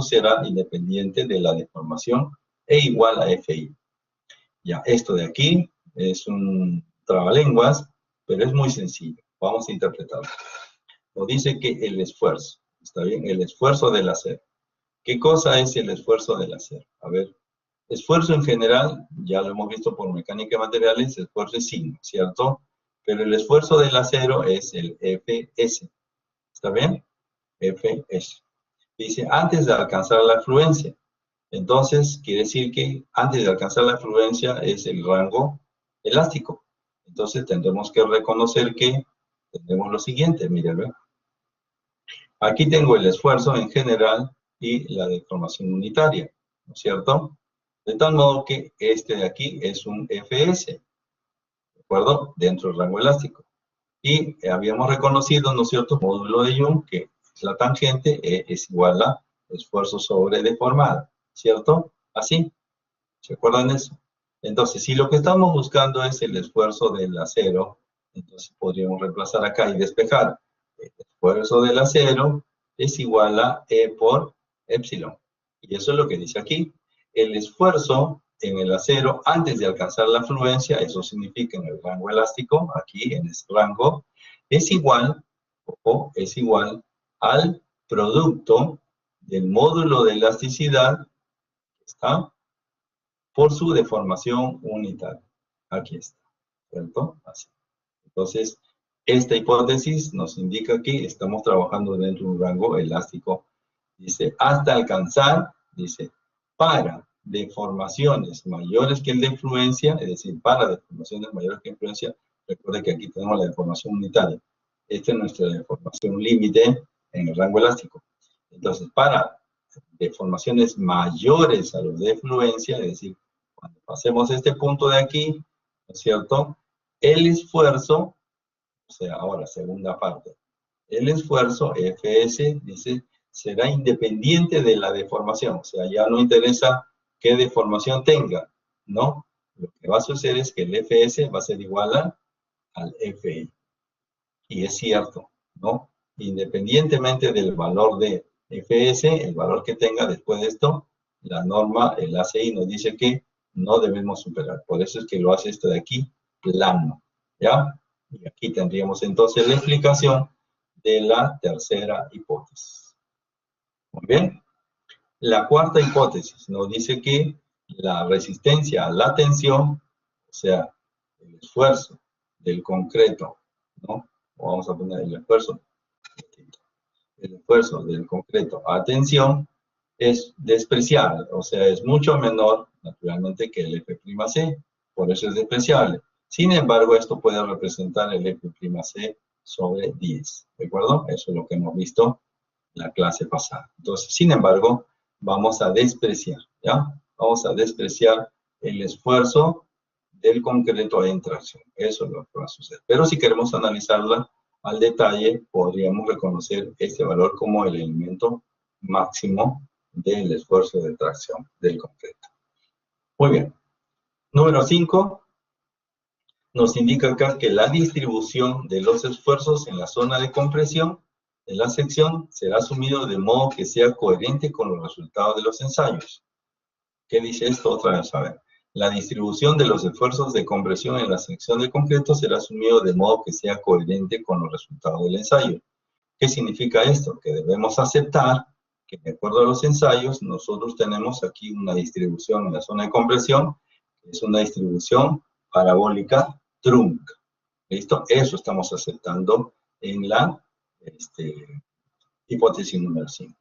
será independiente de la deformación e igual a FI. Ya, esto de aquí es un trabalenguas, pero es muy sencillo. Vamos a interpretarlo. Nos dice que el esfuerzo, ¿está bien? El esfuerzo del acero. ¿Qué cosa es el esfuerzo del acero? A ver, esfuerzo en general, ya lo hemos visto por mecánica de materiales, esfuerzo es signo, ¿cierto? Pero el esfuerzo del acero es el Fs. ¿Está bien? Fs. Dice, antes de alcanzar la fluencia. Entonces, quiere decir que antes de alcanzar la fluencia es el rango elástico. Entonces, tendremos que reconocer que tenemos lo siguiente, miren. Aquí tengo el esfuerzo en general y la deformación unitaria, ¿no es cierto? De tal modo que este de aquí es un Fs, ¿de acuerdo? Dentro del rango elástico. Y habíamos reconocido, ¿no es cierto?, módulo de Young, que es la tangente, E es igual a esfuerzo sobre deformada, ¿cierto? Así, ¿se acuerdan de eso? Entonces, si lo que estamos buscando es el esfuerzo del acero, entonces podríamos reemplazar acá y despejar. El esfuerzo del acero es igual a E por epsilon. Y eso es lo que dice aquí. El esfuerzo en el acero antes de alcanzar la fluencia, eso significa en el rango elástico, aquí en este rango, es igual, o es igual al producto del módulo de elasticidad, ¿está?, por su deformación unitaria. Aquí está, ¿cierto? Así. Entonces, esta hipótesis nos indica que estamos trabajando dentro de un rango elástico. Dice, hasta alcanzar, dice, para deformaciones mayores que el de influencia, es decir, para deformaciones mayores que influencia, recuerde que aquí tenemos la deformación unitaria. Esta es nuestra deformación límite en el rango elástico. Entonces, para deformaciones mayores a los de fluencia, es decir, cuando pasemos este punto de aquí, ¿no es cierto?, el esfuerzo, o sea, ahora, segunda parte, el esfuerzo, Fs, dice, será independiente de la deformación, o sea, ya no interesa qué deformación tenga, ¿no? Lo que va a suceder es que el Fs va a ser igual al Fi. Y es cierto, ¿no? Independientemente del valor de Fs, el valor que tenga después de esto, la norma, el ACI nos dice que no debemos superar. Por eso es que lo hace esto de aquí plano, ¿ya? Y aquí tendríamos entonces la explicación de la tercera hipótesis. Muy bien. La cuarta hipótesis nos dice que la resistencia a la tensión, o sea, el esfuerzo del concreto, ¿no? Vamos a poner el esfuerzo del concreto a tensión es despreciable, o sea, es mucho menor, naturalmente, que el F'C, por eso es despreciable. Sin embargo, esto puede representar el F'C sobre 10, ¿de acuerdo? Eso es lo que hemos visto en la clase pasada. Entonces, sin embargo, vamos a despreciar, ¿ya? Vamos a despreciar el esfuerzo del concreto en tracción. Eso es lo que va a suceder. Pero si queremos analizarla al detalle, podríamos reconocer este valor como el elemento máximo del esfuerzo de tracción del concreto. Muy bien. Número 5 nos indica acá que la distribución de los esfuerzos en la zona de compresión de la sección será asumido de modo que sea coherente con los resultados de los ensayos. ¿Qué dice esto? Otra vez, a ver. La distribución de los esfuerzos de compresión en la sección de concreto será asumido de modo que sea coherente con los resultados del ensayo. ¿Qué significa esto? Que debemos aceptar que de acuerdo a los ensayos, nosotros tenemos aquí una distribución en la zona de compresión, que es una distribución parabólica trunca. ¿Listo? Eso estamos aceptando en la hipótesis número 5.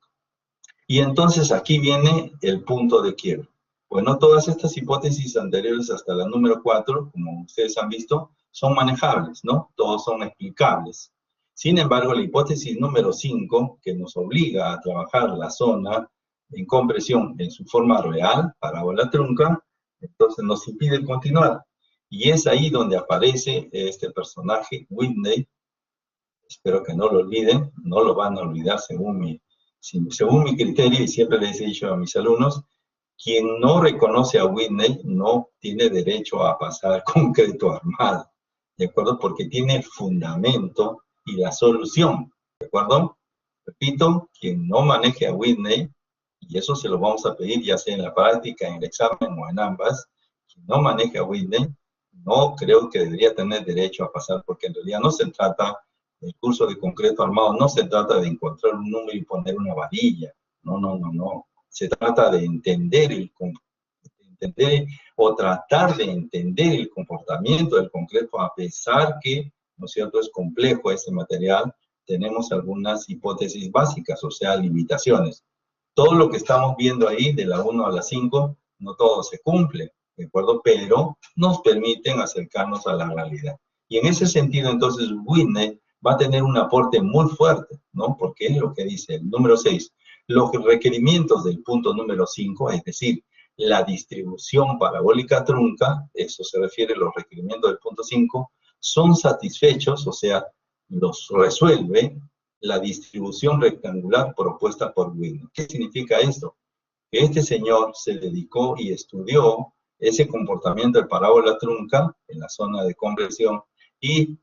Y entonces aquí viene el punto de quiebre. Bueno, todas estas hipótesis anteriores hasta la número 4, como ustedes han visto, son manejables, ¿no? Todos son explicables. Sin embargo, la hipótesis número 5, que nos obliga a trabajar la zona en compresión en su forma real, parábola trunca, entonces nos impide continuar. Y es ahí donde aparece este personaje, Whitney. Espero que no lo olviden, no lo van a olvidar según mi criterio, y siempre les he dicho a mis alumnos, quien no reconoce a Whitney no tiene derecho a pasar concreto armado, ¿de acuerdo? Porque tiene el fundamento y la solución, ¿de acuerdo? Repito, quien no maneje a Whitney, y eso se lo vamos a pedir ya sea en la práctica, en el examen o en ambas, quien no maneje a Whitney, no creo que debería tener derecho a pasar, porque en realidad no se trata, el curso de concreto armado no se trata de encontrar un número y poner una varilla, no. Se trata de entender o tratar de entender el comportamiento del concreto, a pesar que, ¿no es cierto?, es complejo ese material, tenemos algunas hipótesis básicas, o sea, limitaciones. Todo lo que estamos viendo ahí, de la 1 a la 5, no todo se cumple, ¿de acuerdo? Pero nos permiten acercarnos a la realidad. Y en ese sentido, entonces, Whitney va a tener un aporte muy fuerte, ¿no? Porque es lo que dice el número 6. Los requerimientos del punto número 5, es decir, la distribución parabólica trunca, eso se refiere a los requerimientos del punto 5, son satisfechos, o sea, los resuelve la distribución rectangular propuesta por Whitney. ¿Qué significa esto? Que este señor se dedicó y estudió ese comportamiento de parábola trunca en la zona de compresión y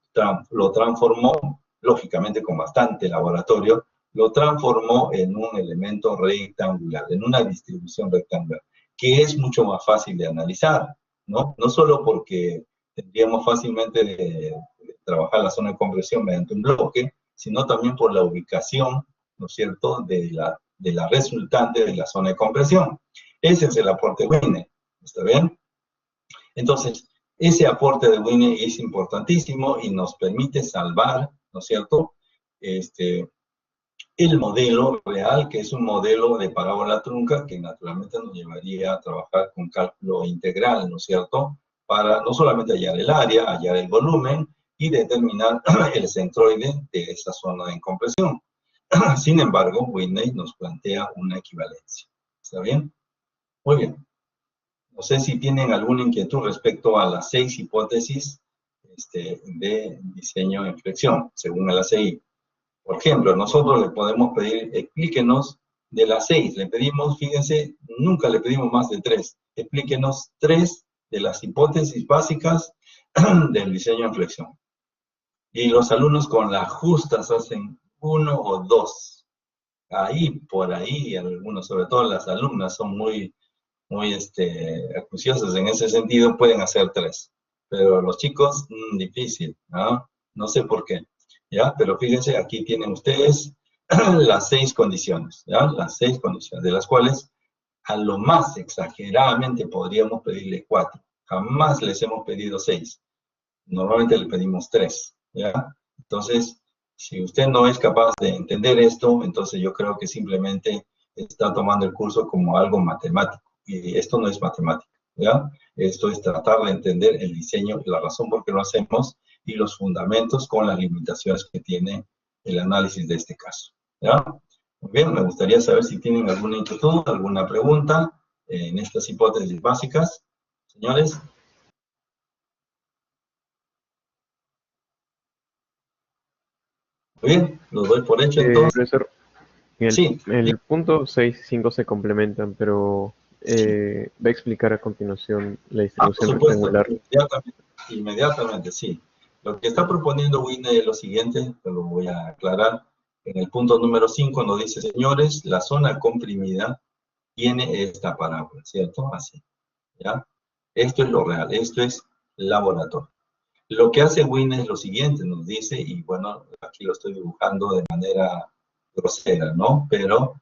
lo transformó, lógicamente con bastante laboratorio, lo transformó en un elemento rectangular, en una distribución rectangular, que es mucho más fácil de analizar, ¿no? No solo porque tendríamos fácilmente de trabajar la zona de compresión mediante un bloque, sino también por la ubicación, ¿no es cierto?, de la resultante de la zona de compresión. Ese es el aporte de Whitney, ¿está bien? Entonces, ese aporte de Whitney es importantísimo y nos permite salvar, ¿no es cierto?, el modelo real, que es un modelo de parábola trunca, que naturalmente nos llevaría a trabajar con cálculo integral, ¿no es cierto?, para no solamente hallar el área, hallar el volumen y determinar el centroide de esa zona de compresión. Sin embargo, Whitney nos plantea una equivalencia. ¿Está bien? Muy bien. No sé si tienen alguna inquietud respecto a las 6 hipótesis de diseño en flexión, según el ACI. Por ejemplo, nosotros le podemos pedir, explíquenos de las 6. Le pedimos, fíjense, nunca le pedimos más de 3. Explíquenos 3 de las hipótesis básicas del diseño en flexión. Y los alumnos con las justas hacen 1 o 2. Por ahí, algunos, sobre todo las alumnas, son muy acuciosas en ese sentido, pueden hacer 3. Pero los chicos, difícil, ¿no? No sé por qué, ¿ya? Pero fíjense, aquí tienen ustedes las 6 condiciones, ¿ya? Las 6 condiciones, de las cuales a lo más exageradamente podríamos pedirle 4. Jamás les hemos pedido 6. Normalmente le pedimos 3, ¿ya? Entonces, si usted no es capaz de entender esto, entonces yo creo que simplemente está tomando el curso como algo matemático. Y esto no es matemática, ¿ya? Esto es tratar de entender el diseño, la razón por qué lo hacemos y los fundamentos con las limitaciones que tiene el análisis de este caso, ¿ya? Muy bien, me gustaría saber si tienen alguna inquietud, alguna pregunta en estas hipótesis básicas. Señores. Muy bien, lo doy por hecho entonces. Profesor, Sí, en el punto 6 y 5 se complementan, pero sí. va a explicar a continuación la Por distribución supuesto, rectangular. inmediatamente, sí. Lo que está proponiendo Winner es lo siguiente, te lo voy a aclarar. En el punto número 5 nos dice, señores, la zona comprimida tiene esta parábola, ¿cierto? Así, ¿ya? Esto es lo real, esto es laboratorio. Lo que hace Winner es lo siguiente, nos dice, y bueno, aquí lo estoy dibujando de manera grosera, ¿no? Pero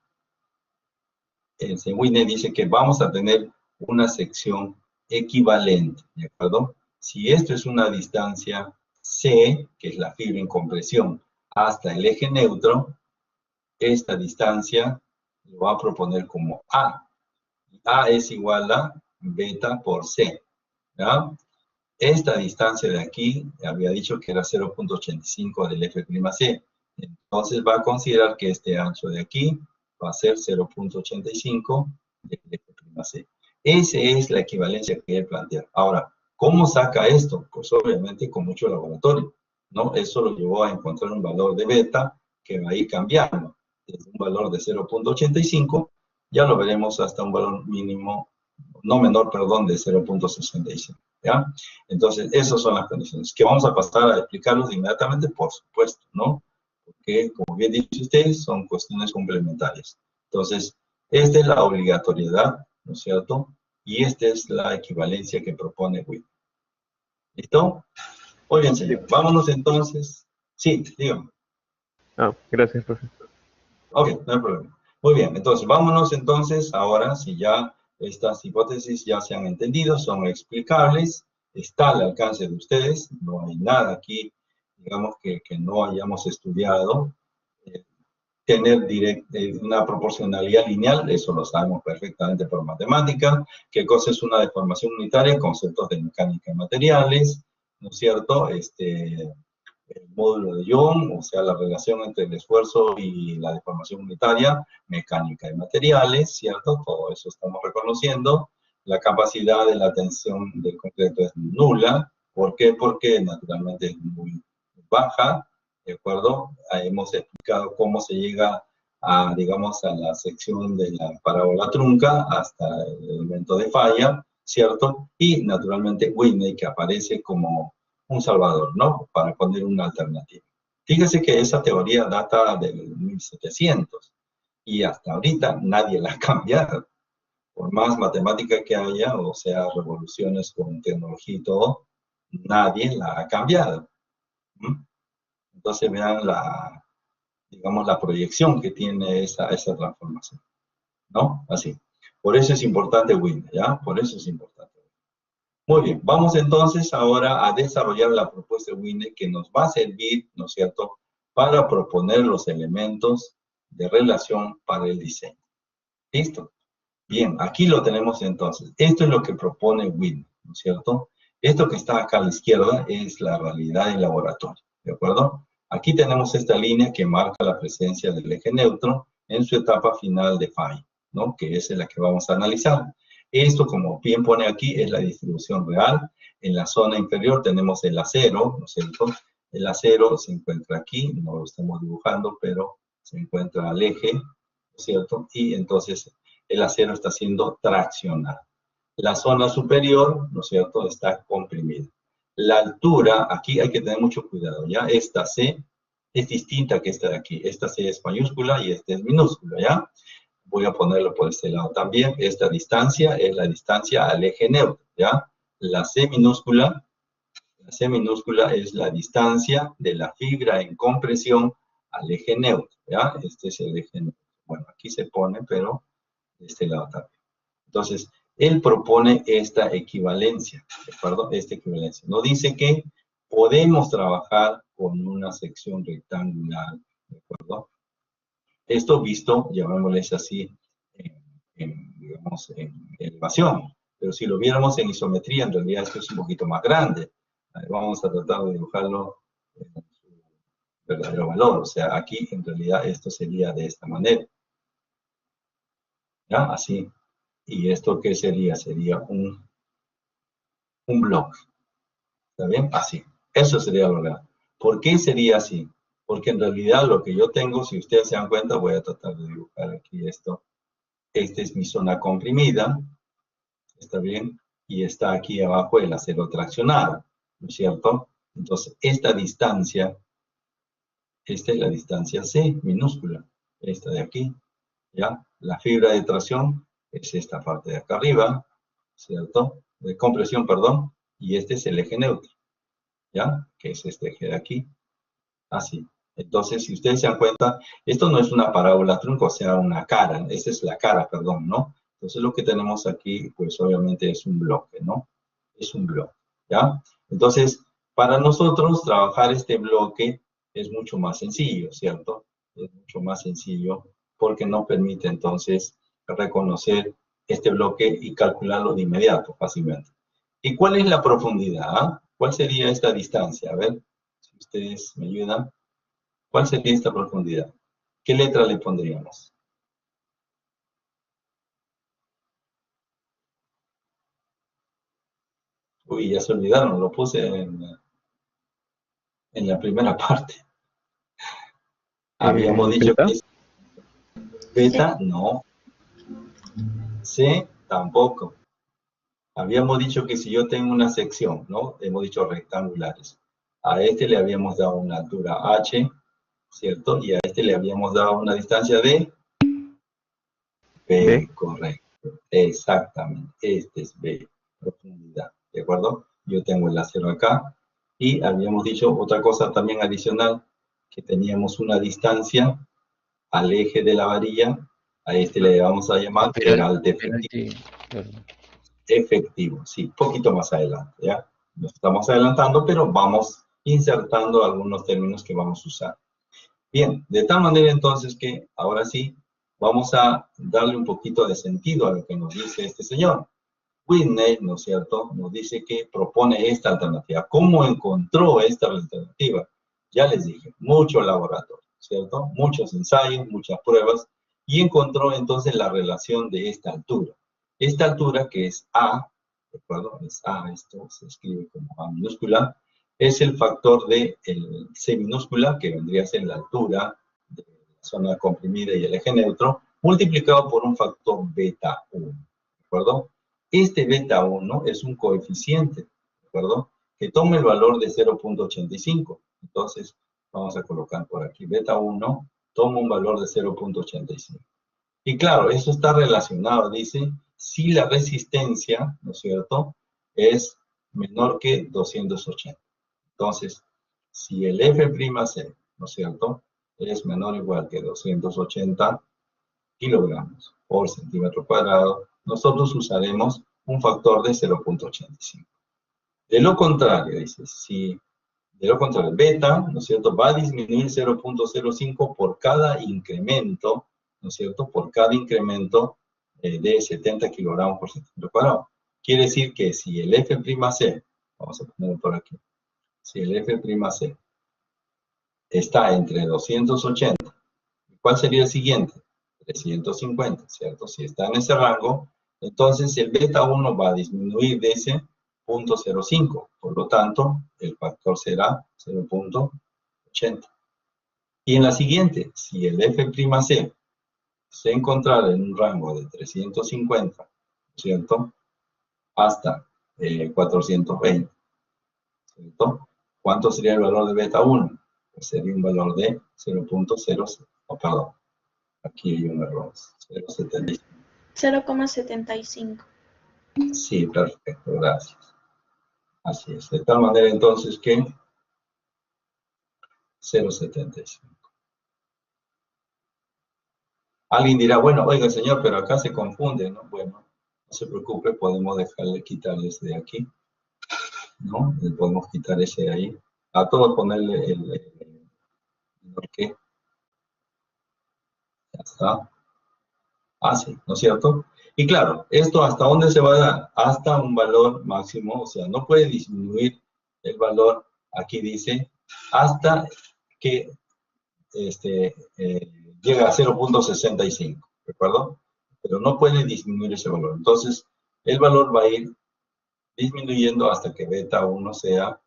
Winner dice que vamos a tener una sección equivalente, ¿de acuerdo? Si esto es una distancia C, que es la fibra en compresión, hasta el eje neutro, esta distancia lo va a proponer como A. A es igual a beta por C, ¿ya? Esta distancia de aquí, había dicho que era 0.85 del F'C. Entonces va a considerar que este ancho de aquí va a ser 0.85 del F'C. Esa es la equivalencia que él plantea. Ahora, ¿cómo saca esto? Pues obviamente con mucho laboratorio, ¿no? Eso lo llevó a encontrar un valor de beta que va a ir cambiando. Desde un valor de 0.85, ya lo veremos hasta un valor mínimo, no menor, perdón, de 0.65, ¿ya? Entonces, esas son las condiciones. Que vamos a pasar a explicarlos inmediatamente, por supuesto, ¿no? Porque, como bien dice usted, son cuestiones complementarias. Entonces, esta es la obligatoriedad, ¿no es cierto? Y esta es la equivalencia que propone WIP. ¿Listo? Muy bien, señor. Vámonos entonces. Sí, dígame. Gracias, profesor. Ok, no hay problema. Muy bien, entonces vámonos entonces ahora, si ya estas hipótesis ya se han entendido, son explicables, está al alcance de ustedes, no hay nada aquí, digamos, que no hayamos estudiado. Tener una proporcionalidad lineal, eso lo sabemos perfectamente por matemática. ¿Qué cosa es una deformación unitaria? Conceptos de mecánica de materiales, ¿no es cierto? El módulo de Young, o sea, la relación entre el esfuerzo y la deformación unitaria, mecánica de materiales, ¿cierto? Todo eso estamos reconociendo. La capacidad de la tensión del concreto es nula. ¿Por qué? Porque naturalmente es muy baja, ¿de acuerdo? Hemos explicado cómo se llega a, digamos, a la sección de la parábola trunca hasta el elemento de falla, ¿cierto? Y naturalmente Whitney, que aparece como un salvador, ¿no? Para poner una alternativa. Fíjese que esa teoría data del 1700 y hasta ahorita nadie la ha cambiado. Por más matemática que haya, o sea, revoluciones con tecnología y todo, nadie la ha cambiado. Entonces vean la, digamos, la proyección que tiene esa transformación, ¿no? Así. Por eso es importante Winner, ¿ya? Por eso es importante. Muy bien, vamos entonces ahora a desarrollar la propuesta de Winner que nos va a servir, ¿no es cierto?, para proponer los elementos de relación para el diseño. ¿Listo? Bien, aquí lo tenemos entonces. Esto es lo que propone Winner, ¿no es cierto? Esto que está acá a la izquierda es la realidad del laboratorio, ¿de acuerdo? Aquí tenemos esta línea que marca la presencia del eje neutro en su etapa final de phi, ¿no? Que es la que vamos a analizar. Esto, como bien pone aquí, es la distribución real. En la zona inferior tenemos el acero, ¿no es cierto? El acero se encuentra aquí, no lo estamos dibujando, pero se encuentra al eje, ¿no es cierto? Y entonces el acero está siendo traccionado. La zona superior, ¿no es cierto?, está comprimida. La altura, aquí hay que tener mucho cuidado, ¿ya? Esta C es distinta que esta de aquí. Esta C es mayúscula y esta es minúscula, ¿ya? Voy a ponerlo por este lado también. Esta distancia es la distancia al eje neutro, ¿ya? La C minúscula es la distancia de la fibra en compresión al eje neutro, ¿ya? Este es el eje neutro. Bueno, aquí se pone, pero de este lado también. Entonces, él propone esta equivalencia, ¿de acuerdo? Esta equivalencia. No dice que podemos trabajar con una sección rectangular, ¿de acuerdo? Esto visto, llamémosle así, digamos, en elevación. Pero si lo viéramos en isometría, en realidad esto es un poquito más grande. Vamos a tratar de dibujarlo en su verdadero valor. O sea, aquí en realidad esto sería de esta manera. ¿Ya? Así. ¿Y esto qué sería? Sería un bloque. ¿Está bien? Así. Eso sería lo real. ¿Por qué sería así? porque en realidad lo que yo tengo, si ustedes se dan cuenta, voy a tratar de dibujar aquí esto. Esta es mi zona comprimida, ¿está bien? Y está aquí abajo el acero traccionado, ¿no es cierto? Entonces, esta distancia, esta es la distancia C, minúscula, esta de aquí, ¿ya? La fibra de tracción es esta parte de acá arriba, ¿cierto? De compresión, perdón, y este es el eje neutro, ¿ya? Que es este eje de aquí, así. Entonces, si ustedes se dan cuenta, esto no es una parábola trunco, o sea, una cara, esta es la cara, perdón, ¿no? Entonces, lo que tenemos aquí, pues obviamente es un bloque, ¿no? Es un bloque, ¿ya? Entonces, para nosotros trabajar este bloque es mucho más sencillo, ¿cierto? Es mucho más sencillo porque nos permite entonces reconocer este bloque y calcularlo de inmediato, fácilmente. ¿Y cuál es la profundidad? ¿Cuál sería esta distancia? A ver, si ustedes me ayudan. ¿Cuál sería esta profundidad? ¿Qué letra le pondríamos? Uy, ya se olvidaron, lo puse en la primera parte. Habíamos dicho ¿beta? que es beta, no. C, tampoco. Habíamos dicho que si yo tengo una sección, ¿no? Hemos dicho rectangulares. A este le habíamos dado una altura h, ¿cierto? Y a este le habíamos dado una distancia de B, B. correcto. Exactamente. Este es B, profundidad. ¿De acuerdo? Yo tengo el acero acá. Y habíamos dicho otra cosa también adicional, que teníamos una distancia al eje de la varilla. A este le vamos a llamar peralte efectivo. Efectivo, sí, poquito más adelante, ¿ya? Nos estamos adelantando, pero vamos insertando algunos términos que vamos a usar. Bien, de tal manera entonces que ahora sí vamos a darle un poquito de sentido a lo que nos dice este señor. Whitney, ¿no es cierto?, nos dice que propone esta alternativa. ¿Cómo encontró esta alternativa? Ya les dije, mucho laboratorio, ¿cierto? Muchos ensayos, muchas pruebas, y encontró entonces la relación de esta altura. Esta altura que es A, ¿de acuerdo? Es A, esto se escribe como A minúscula, es el factor de el C minúscula, que vendría a ser la altura de la zona comprimida y el eje neutro, multiplicado por un factor beta 1, ¿de acuerdo? Este beta 1 es un coeficiente, ¿de acuerdo? Que toma el valor de 0.85. Entonces, vamos a colocar por aquí, beta 1 toma un valor de 0.85. Y claro, eso está relacionado, dice, si la resistencia, ¿no es cierto?, es menor que 280. Entonces, si el F'C, ¿no es cierto?, es menor o igual que 280 kilogramos por centímetro cuadrado, nosotros usaremos un factor de 0.85. De lo contrario, dice, si de lo contrario, beta, ¿no es cierto?, va a disminuir 0.05 por cada incremento, ¿no es cierto?, por cada incremento de 70 kilogramos por centímetro cuadrado. Quiere decir que si el F'C, vamos a ponerlo por aquí, si el F'C está entre 280, ¿cuál sería el siguiente? 350, ¿cierto? Si está en ese rango, entonces el beta 1 va a disminuir de ese 0.05, por lo tanto, el factor será 0.80. Y en la siguiente, si el F'C se encontrara en un rango de 350, ¿cierto?, hasta 420, ¿cierto? ¿Cuánto sería el valor de beta 1? Pues sería un valor de 0.00, perdón, aquí hay un error, 0.75. 0,75. Sí, perfecto, gracias. Así es, de tal manera entonces que 0.75. Alguien dirá, bueno, oiga señor, pero acá se confunde, ¿no? Bueno, no se preocupe, podemos dejarle quitarle ese de aquí, ¿no? Le podemos quitar ese de ahí. A todo ponerle el qué. Ya está. Así, ¿no es cierto? Y claro, ¿esto hasta dónde se va a dar? Hasta un valor máximo, o sea, no puede disminuir el valor, aquí dice, hasta que llega a 0.65, ¿de acuerdo? Pero no puede disminuir ese valor. Entonces, el valor va a ir disminuyendo hasta que beta 1 sea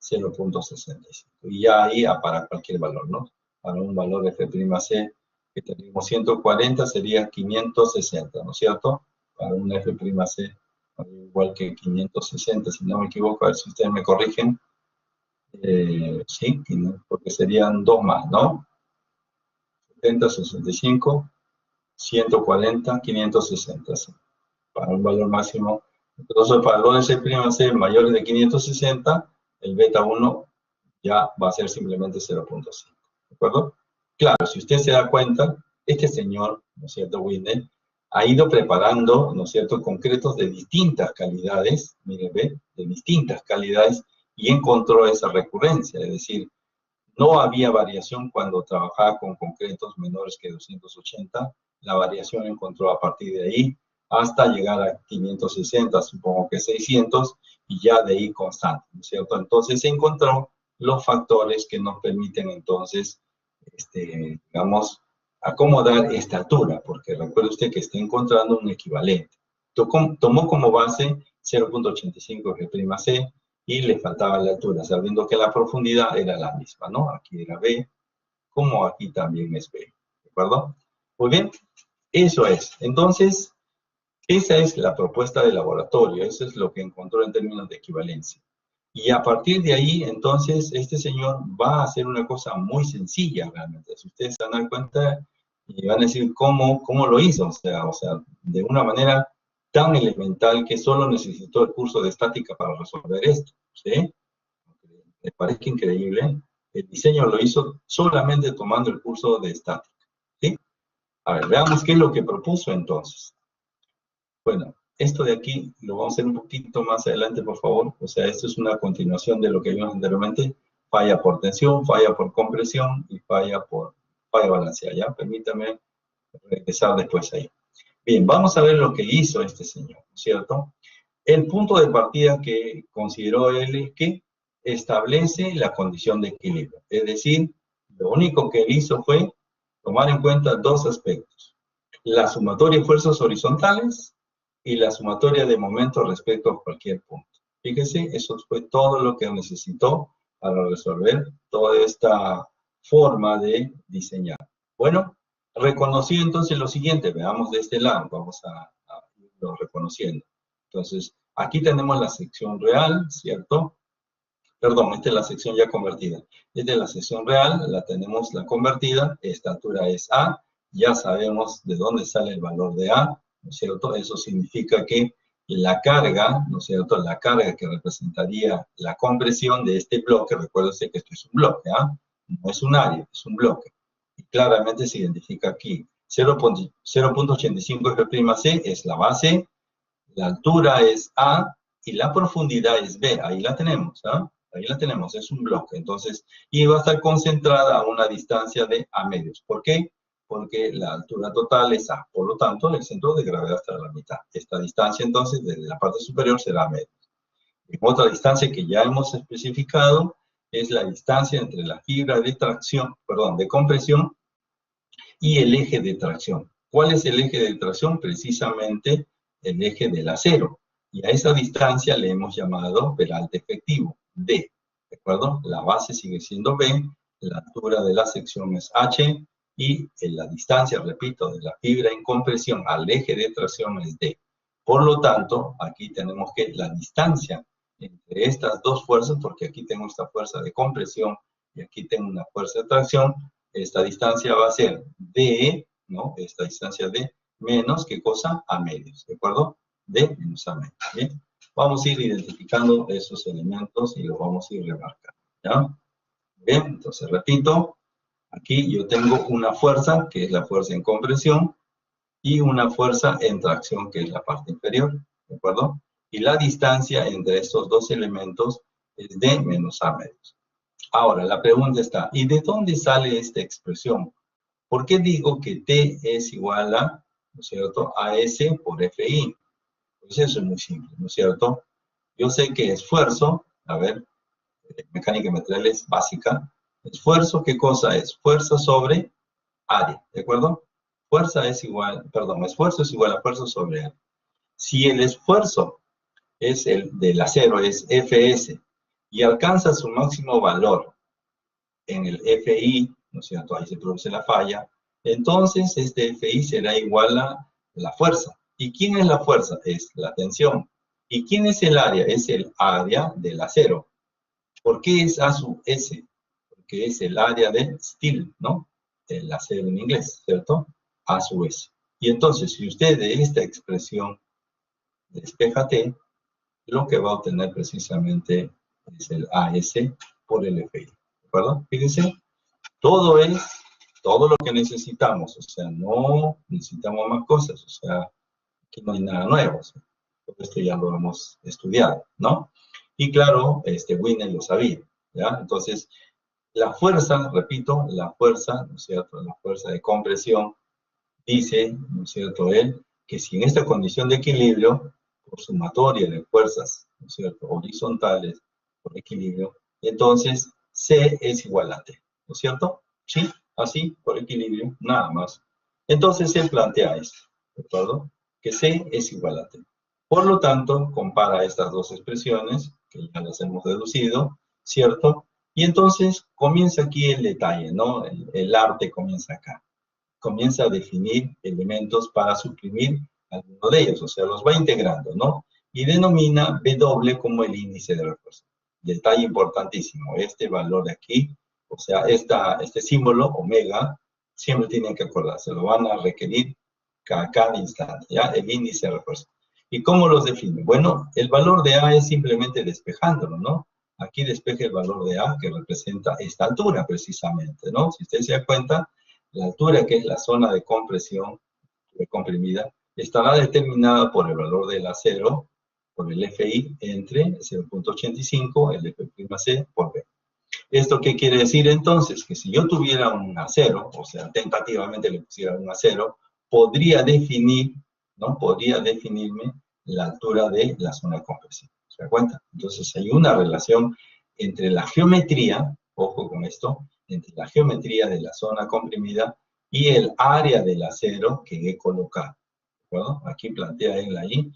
0.65. Y ya ahí para cualquier valor, ¿no? Para un valor de F'C que tenemos 140 sería 560, ¿no es cierto? Para un F'C igual que 560, si no me equivoco, a ver si ustedes me corrigen. Sí, porque serían dos más, ¿no? 70, 65, 140, 560, ¿sí? Para un valor máximo. Entonces, para los F'C mayores de 560, el beta 1 ya va a ser simplemente 0.5, ¿de acuerdo? Claro, si usted se da cuenta, este señor, ¿no es cierto?, Whitney, ha ido preparando, ¿no es cierto?, concretos de distintas calidades, mire, ve, de distintas calidades, y encontró esa recurrencia, es decir, no había variación cuando trabajaba con concretos menores que 280, la variación encontró a partir de ahí hasta llegar a 560, supongo que 600, y ya de ahí constante, ¿no es cierto? Entonces se encontró los factores que nos permiten entonces, digamos, acomodar esta altura, porque recuerde usted que está encontrando un equivalente. Tomó como base 0.85 F'C y le faltaba la altura, sabiendo que la profundidad era la misma, ¿no? Aquí era B, como aquí también es B, ¿de acuerdo? Muy bien, eso es. Entonces, esa es la propuesta de laboratorio, eso es lo que encontró en términos de equivalencia. Y a partir de ahí, entonces, este señor va a hacer una cosa muy sencilla realmente. Si ustedes se dan cuenta y van a decir cómo lo hizo, o sea, de una manera tan elemental que solo necesitó el curso de estática para resolver esto, ¿sí? Me parece increíble. El diseño lo hizo solamente tomando el curso de estática, ¿sí? A ver, veamos qué es lo que propuso entonces. Bueno, esto de aquí lo vamos a hacer un poquito más adelante, por favor. O sea, esto es una continuación de lo que vimos anteriormente. Falla por tensión, falla por compresión y falla balanceada. ¿Ya? Permítame regresar después ahí. Bien, vamos a ver lo que hizo este señor, ¿no es cierto? El punto de partida que consideró él es que establece la condición de equilibrio. Es decir, lo único que él hizo fue tomar en cuenta dos aspectos. La sumatoria de fuerzas horizontales y la sumatoria de momentos respecto a cualquier punto. Fíjese, eso fue todo lo que necesitó para resolver toda esta forma de diseñar. Bueno, reconocí entonces lo siguiente, veamos de este lado, vamos a irlo reconociendo. Entonces, aquí tenemos la sección real, ¿cierto? Perdón, esta es la sección ya convertida. Esta es la sección real, la tenemos la convertida, esta altura es A, ya sabemos de dónde sale el valor de A, ¿no es cierto? Eso significa que la carga, ¿no es cierto? La carga que representaría la compresión de este bloque, recuérdense que esto es un bloque, ¿ah? No es un área, es un bloque. Y claramente se identifica aquí. 0.85 F'C es la base, la altura es A y la profundidad es B. Ahí la tenemos, ¿ah? Ahí la tenemos, es un bloque. Entonces, y va a estar concentrada a una distancia de A medios. ¿Por qué? Porque la altura total es A. Por lo tanto, el centro de gravedad está a la mitad. Esta distancia, entonces, desde la parte superior será A medios. Y otra distancia que ya hemos especificado es la distancia entre la fibra de tracción, perdón, de compresión y el eje de tracción. ¿Cuál es el eje de tracción? Precisamente el eje del acero. Y a esa distancia le hemos llamado peralte efectivo, D. ¿De acuerdo? La base sigue siendo B, la altura de la sección es H, y la distancia, repito, de la fibra en compresión al eje de tracción es D. Por lo tanto, aquí tenemos que la distancia entre estas dos fuerzas, porque aquí tengo esta fuerza de compresión y aquí tengo una fuerza de tracción, esta distancia va a ser D, ¿no? Esta distancia D menos, ¿qué cosa? A medios, ¿de acuerdo? D menos A medios, ¿bien? Vamos a ir identificando esos elementos y los vamos a ir remarcando, ¿ya? Bien, entonces repito, aquí yo tengo una fuerza, que es la fuerza en compresión, y una fuerza en tracción, que es la parte inferior, ¿de acuerdo? Y la distancia entre estos dos elementos es D menos A medios. Ahora, la pregunta está, ¿y de dónde sale esta expresión? ¿Por qué digo que T es igual a, ¿no es cierto?, AS por FI? Pues eso es muy simple, ¿no es cierto? Yo sé que esfuerzo, a ver, mecánica de materiales básica, esfuerzo, ¿qué cosa es? Fuerza sobre área, ¿de acuerdo? Fuerza es igual, perdón, esfuerzo es igual a fuerza sobre área. Si el esfuerzo es el del acero, es Fs, y alcanza su máximo valor en el FI, ¿no es cierto? Ahí se produce la falla. Entonces, este FI será igual a la fuerza. ¿Y quién es la fuerza? Es la tensión. ¿Y quién es el área? Es el área del acero. ¿Por qué es A sub S? Porque es el área del steel, ¿no? El acero en inglés, ¿cierto? A sub S. Y entonces, si usted de esta expresión despeja T, lo que va a obtener precisamente es el AS por el FI. ¿De acuerdo? Fíjense, todo lo que necesitamos. O sea, no necesitamos más cosas. O sea, aquí no hay nada nuevo. O sea, todo esto ya lo hemos estudiado, ¿no? Y claro, Wiener lo sabía, ¿ya? Entonces, la fuerza, repito, la fuerza, ¿no es cierto? La fuerza de compresión dice, ¿no es cierto?, él, que si en esta condición de equilibrio, por sumatoria de fuerzas, ¿no es cierto?, horizontales, por equilibrio, entonces C es igual a T, ¿no es cierto? Sí, así, por equilibrio, nada más. Entonces él plantea esto, ¿de acuerdo? Que C es igual a T. Por lo tanto, compara estas dos expresiones, que ya las hemos deducido, ¿cierto? Y entonces comienza aquí el detalle, ¿no? El arte comienza acá. Comienza a definir elementos para suprimir alguno de ellos, o sea, los va integrando, ¿no? Y denomina W como el índice de refuerzo. Detalle importantísimo, este valor de aquí, o sea, este símbolo, omega, siempre tienen que acordarse, lo van a requerir cada instante, ¿ya? El índice de refuerzo. ¿Y cómo los define? Bueno, el valor de A es simplemente despejándolo, ¿no? Aquí despeja el valor de A, que representa esta altura, precisamente, ¿no? Si usted se da cuenta, la altura, que es la zona de compresión comprimida, estará determinada por el valor del acero, por el FI, entre 0.85, el F'C por B. ¿Esto qué quiere decir entonces? Que si yo tuviera un acero, o sea, tentativamente le pusiera un acero, podría definir, ¿no? Podría definirme la altura de la zona de compresión. ¿Se da cuenta? Entonces hay una relación entre la geometría, ojo con esto, entre la geometría de la zona comprimida y el área del acero que he colocado. ¿De acuerdo? Aquí plantea él ahí,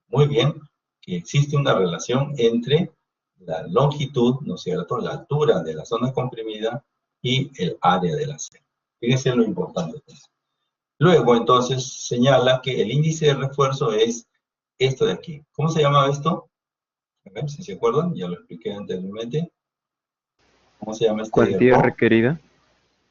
muy bien, que existe una relación entre la longitud, ¿no es cierto?, la altura de la zona comprimida y el área del acero. Fíjense lo importante de eso. Luego, entonces, señala que el índice de refuerzo es esto de aquí. ¿Cómo se llama esto? A ver, si se acuerdan, ya lo expliqué anteriormente. ¿Cómo se llama este Cuantía error? requerida.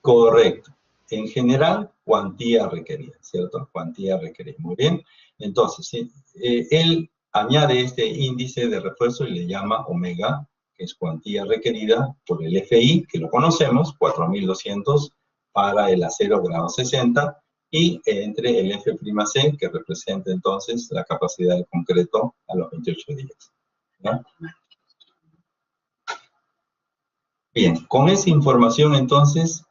Correcto. En general, cuantía requerida, ¿cierto? Cuantía requerida. Muy bien. Entonces, ¿sí? Él añade este índice de refuerzo y le llama omega, que es cuantía requerida por el FI, que lo conocemos, 4200 para el acero grado 60, y entre el F'C, que representa entonces la capacidad del concreto a los 28 días. ¿No? Bien, con esa información entonces,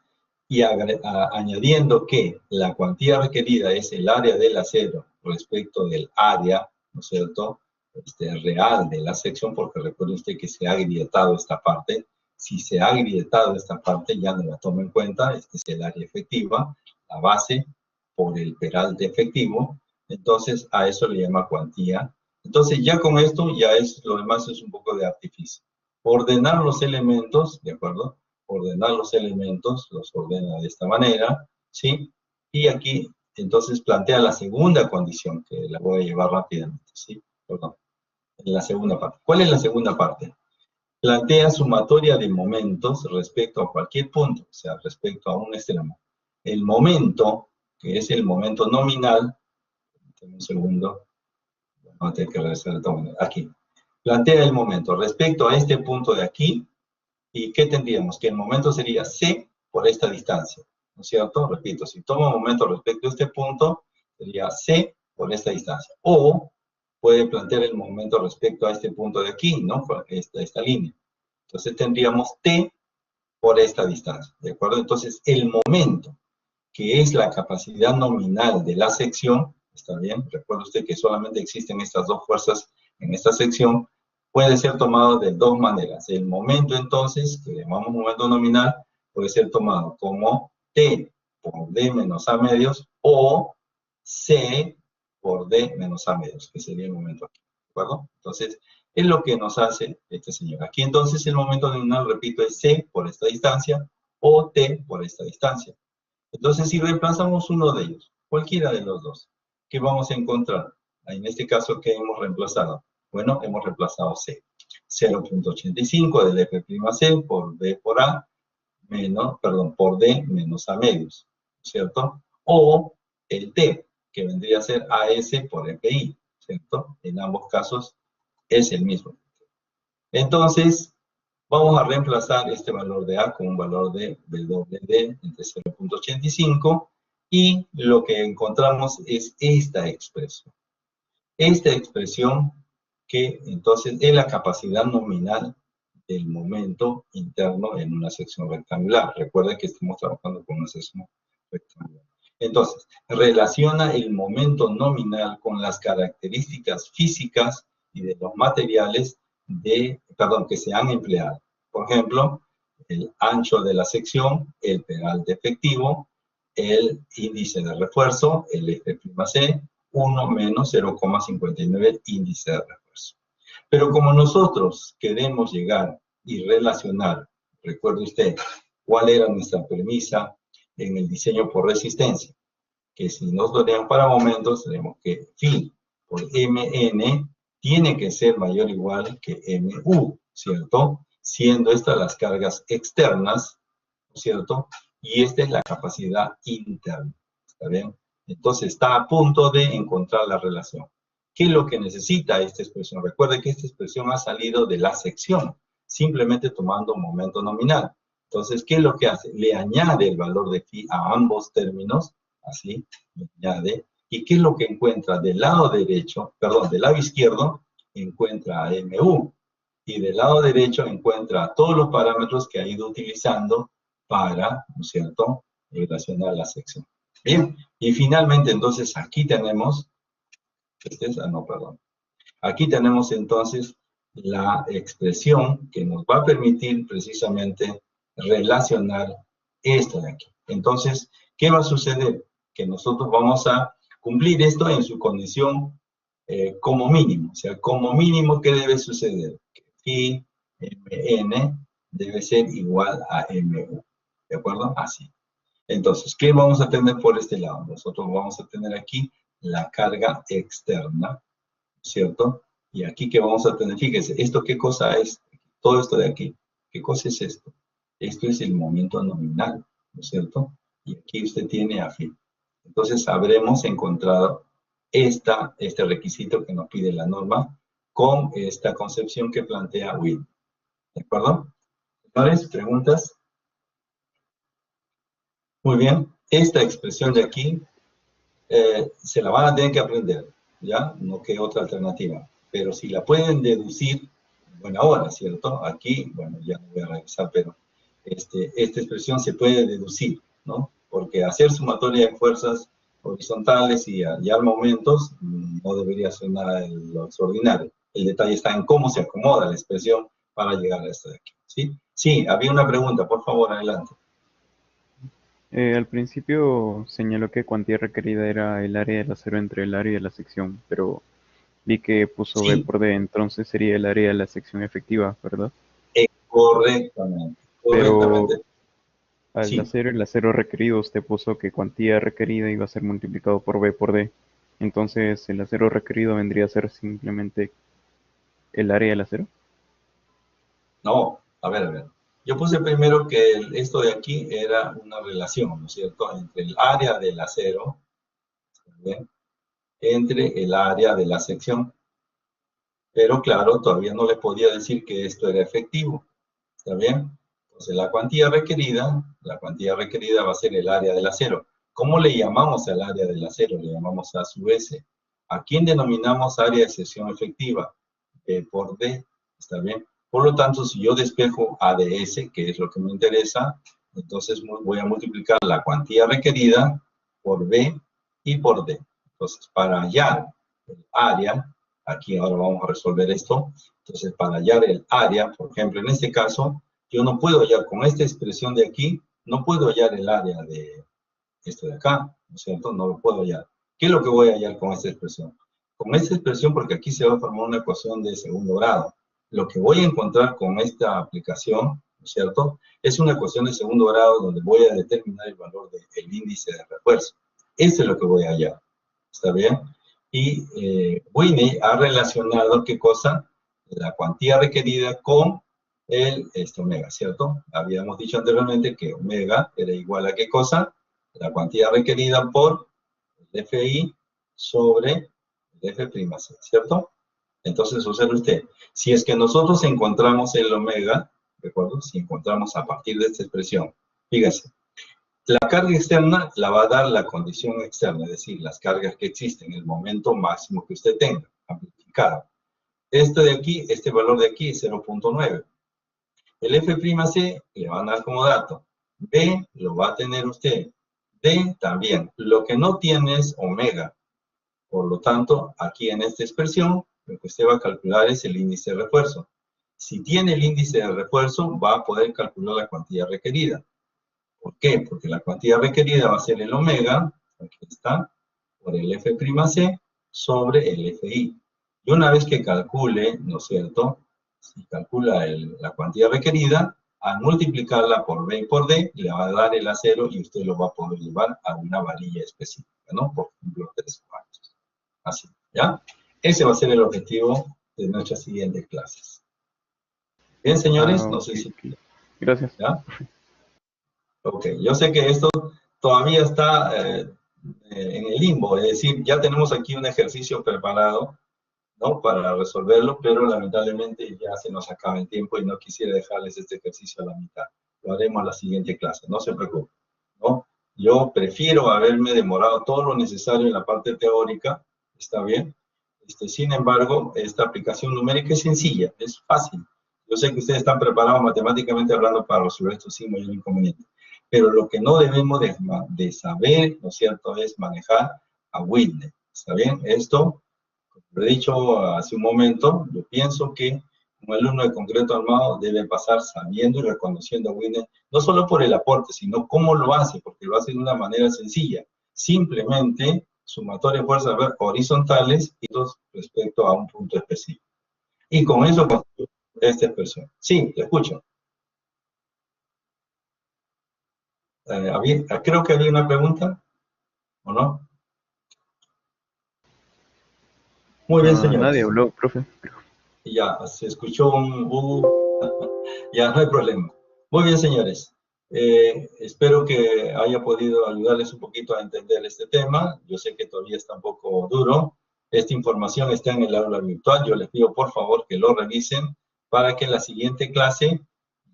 y añadiendo que la cuantía requerida es el área del acero respecto del área, ¿no es cierto?, real de la sección, porque recuerde usted que se ha agrietado esta parte. Si se ha agrietado esta parte, ya no la toma en cuenta, este es el área efectiva, la base por el peralte efectivo, entonces a eso le llama cuantía. Entonces ya con esto, ya es, lo demás es un poco de artificio. Ordenar los elementos, ¿de acuerdo? Ordenar los elementos, los ordena de esta manera, ¿sí? Y aquí, entonces, plantea la segunda condición, que la voy a llevar rápidamente, ¿sí? Perdón, en la segunda parte. ¿Cuál es la segunda parte? Plantea sumatoria de momentos respecto a cualquier punto, o sea, respecto a un extremo. El momento, que es el momento nominal, un segundo, vamos a tener que regresar el tomo, aquí. Plantea el momento respecto a este punto de aquí. ¿Y qué tendríamos? Que el momento sería C por esta distancia, ¿no es cierto? Repito, si tomo momento respecto a este punto, sería C por esta distancia. O puede plantear el momento respecto a este punto de aquí, ¿no? Esta línea. Entonces tendríamos T por esta distancia, ¿de acuerdo? Entonces el momento, que es la capacidad nominal de la sección, ¿está bien? Recuerde usted que solamente existen estas dos fuerzas en esta sección, puede ser tomado de dos maneras. El momento, entonces, que llamamos momento nominal, puede ser tomado como T por D menos A medios o C por D menos A medios, que sería el momento aquí, ¿de acuerdo? Entonces, Es lo que nos hace este señor. Aquí entonces el momento nominal, repito, es C por esta distancia o T por esta distancia. Entonces, si reemplazamos uno de ellos, cualquiera de los dos, ¿qué vamos a encontrar? En este caso, ¿qué hemos reemplazado? Bueno, hemos reemplazado C. 0.85 del F'C por B por A, por D menos A medios, ¿cierto? O el T, que vendría a ser AS por FI, ¿cierto? En ambos casos es el mismo. Entonces, vamos a reemplazar este valor de A con un valor de WD entre 0.85 y lo que encontramos es esta expresión. Esta expresión que entonces es la capacidad nominal del momento interno en una sección rectangular. Recuerden que estamos trabajando con una sección rectangular. Entonces, relaciona el momento nominal con las características físicas y de los materiales que se han empleado. Por ejemplo, el ancho de la sección, el peralte efectivo, el índice de refuerzo, el F'C, 1 menos 0,59 índice de refuerzo. Pero como nosotros queremos llegar y relacionar, recuerde usted, cuál era nuestra premisa en el diseño por resistencia, que si nos lo dejan para momentos, tenemos que phi por mn tiene que ser mayor o igual que mu, ¿cierto? Siendo estas las cargas externas, ¿cierto? Y esta es la capacidad interna, ¿está bien? Entonces está a punto de encontrar la relación. ¿Qué es lo que necesita esta expresión? Recuerde que esta expresión ha salido de la sección, simplemente tomando un momento nominal. Entonces, ¿qué es lo que hace? Le añade el valor de phi a ambos términos, así, le añade. ¿Y qué es lo que encuentra? Del lado derecho, perdón, del lado izquierdo, encuentra a mu. Y del lado derecho encuentra todos los parámetros que ha ido utilizando para, ¿no es cierto?, relacionar la sección. Bien, y finalmente entonces aquí tenemos, aquí tenemos entonces la expresión que nos va a permitir precisamente relacionar esto de aquí. Entonces, ¿qué va a suceder? Que nosotros vamos a cumplir esto en su condición como mínimo. O sea, como mínimo, ¿qué debe suceder? Que phi mn debe ser igual a mu. ¿De acuerdo? Así. Entonces, ¿qué vamos a tener por este lado? Nosotros vamos a tener aquí la carga externa, ¿cierto? Y aquí, ¿qué vamos a tener? Fíjense, ¿esto qué cosa es? Todo esto de aquí. ¿Qué cosa es esto? Esto es el momento nominal, ¿no es cierto? Y aquí usted tiene a phi. Entonces, habremos encontrado este requisito que nos pide la norma con esta concepción que plantea Will. ¿De acuerdo? Señores, ¿preguntas? Muy bien. Esta expresión de aquí se la van a tener que aprender, ¿ya? No que otra alternativa. Pero si la pueden deducir, buena hora, ¿cierto? Aquí, bueno, ya no voy a revisar, pero esta expresión se puede deducir, ¿no? Porque hacer sumatoria de fuerzas horizontales y hallar momentos no debería ser nada de lo extraordinario. El detalle está en cómo se acomoda la expresión para llegar a esto de aquí, ¿sí? Sí, había una pregunta, por favor, adelante. Al principio señaló que cuantía requerida era el área del acero entre el área de la sección, pero vi que puso B Sí, por D, entonces sería el área de la sección efectiva, ¿verdad? correctamente, Pero correctamente. al Sí, hacer el acero requerido, usted puso que cuantía requerida iba a ser multiplicado por B por D. Entonces, el acero requerido vendría a ser simplemente el área del acero. no, a ver, a ver. Yo puse primero que esto de aquí era una relación, ¿no es cierto?, entre el área del acero, ¿bien?, entre el área de la sección. Pero claro, todavía no le podía decir que esto era efectivo, ¿está bien? Entonces la cuantía requerida va a ser el área del acero. ¿Cómo le llamamos al área del acero? Le llamamos a su S. ¿A quién denominamos área de sección efectiva? B por D, ¿está bien? Por lo tanto, si yo despejo ADS, que es lo que me interesa, entonces voy a multiplicar la cuantía requerida por B y por D. Entonces, para hallar el área, aquí ahora vamos a resolver esto. Entonces, para hallar el área, por ejemplo, en este caso, yo no puedo hallar con esta expresión de aquí, no puedo hallar el área de esto de acá, ¿no es cierto? No lo puedo hallar. ¿Qué es lo que voy a hallar con esta expresión? con esta expresión, porque aquí se va a formar una ecuación de segundo grado. Lo que voy a encontrar con esta aplicación, ¿no es cierto?, es una ecuación de segundo grado donde voy a determinar el valor del índice de refuerzo. Eso es lo que voy a hallar. ¿Está bien? Y Winnie ha relacionado, ¿qué cosa? La cuantía requerida con el omega, ¿cierto? Habíamos dicho anteriormente que omega era igual a ¿qué cosa? La cuantía requerida por el FI sobre el F'C, ¿cierto? Entonces, observe usted, si es que nosotros encontramos el omega, ¿de acuerdo? Si encontramos a partir de esta expresión, fíjense, la carga externa la va a dar la condición externa, es decir, las cargas que existen, el momento máximo que usted tenga, amplificado. Este de aquí, este valor de aquí es 0.9. El F'C le van a dar como dato. B lo va a tener usted. D también. Lo que no tiene es omega. Por lo tanto, aquí en esta expresión, lo que usted va a calcular es el índice de refuerzo. Si tiene el índice de refuerzo, va a poder calcular la cuantía requerida. ¿Por qué? Porque la cuantía requerida va a ser el omega, aquí está, por el F'C sobre el Fi. Y una vez que calcule, ¿no es cierto?, si calcula la cuantía requerida, al multiplicarla por B y por D, le va a dar el A0 y usted lo va a poder llevar a una varilla específica, ¿no? Por ejemplo, 3 cuartos. Así, ¿ya? Ese va a ser el objetivo de nuestras siguientes clases. Bien, señores, no sé si... Gracias. ¿Ya? Ok, yo sé que esto todavía está en el limbo, es decir, ya tenemos aquí un ejercicio preparado, ¿no?, para resolverlo, pero lamentablemente ya se nos acaba el tiempo y no quisiera dejarles este ejercicio a la mitad. Lo haremos a la siguiente clase, no se preocupen, ¿no? Yo prefiero haberme demorado todo lo necesario en la parte teórica, ¿está bien? Sin embargo, esta aplicación numérica es sencilla, es fácil. Yo sé que ustedes están preparados matemáticamente hablando para resolver esto sin mayor inconveniente. Pero lo que no debemos de saber, ¿no es cierto?, es manejar a Whitney, ¿está bien? Esto, como lo he dicho hace un momento, yo pienso que un alumno de concreto armado debe pasar sabiendo y reconociendo a Whitney, no solo por el aporte, sino cómo lo hace, porque lo hace de una manera sencilla. Simplemente sumatoria de fuerzas horizontales y dos respecto a un punto específico. Y con eso construyo esta expresión. Sí, le escucho. Creo que había una pregunta, ¿o no? Muy bien, señores. Nadie habló, profe. Ya, se escuchó un... ya, no hay problema. Muy bien, señores. Espero que haya podido ayudarles un poquito a entender este tema. Yo sé que todavía está un poco duro. Esta información está en el aula virtual. Yo les pido, por favor, que lo revisen para que en la siguiente clase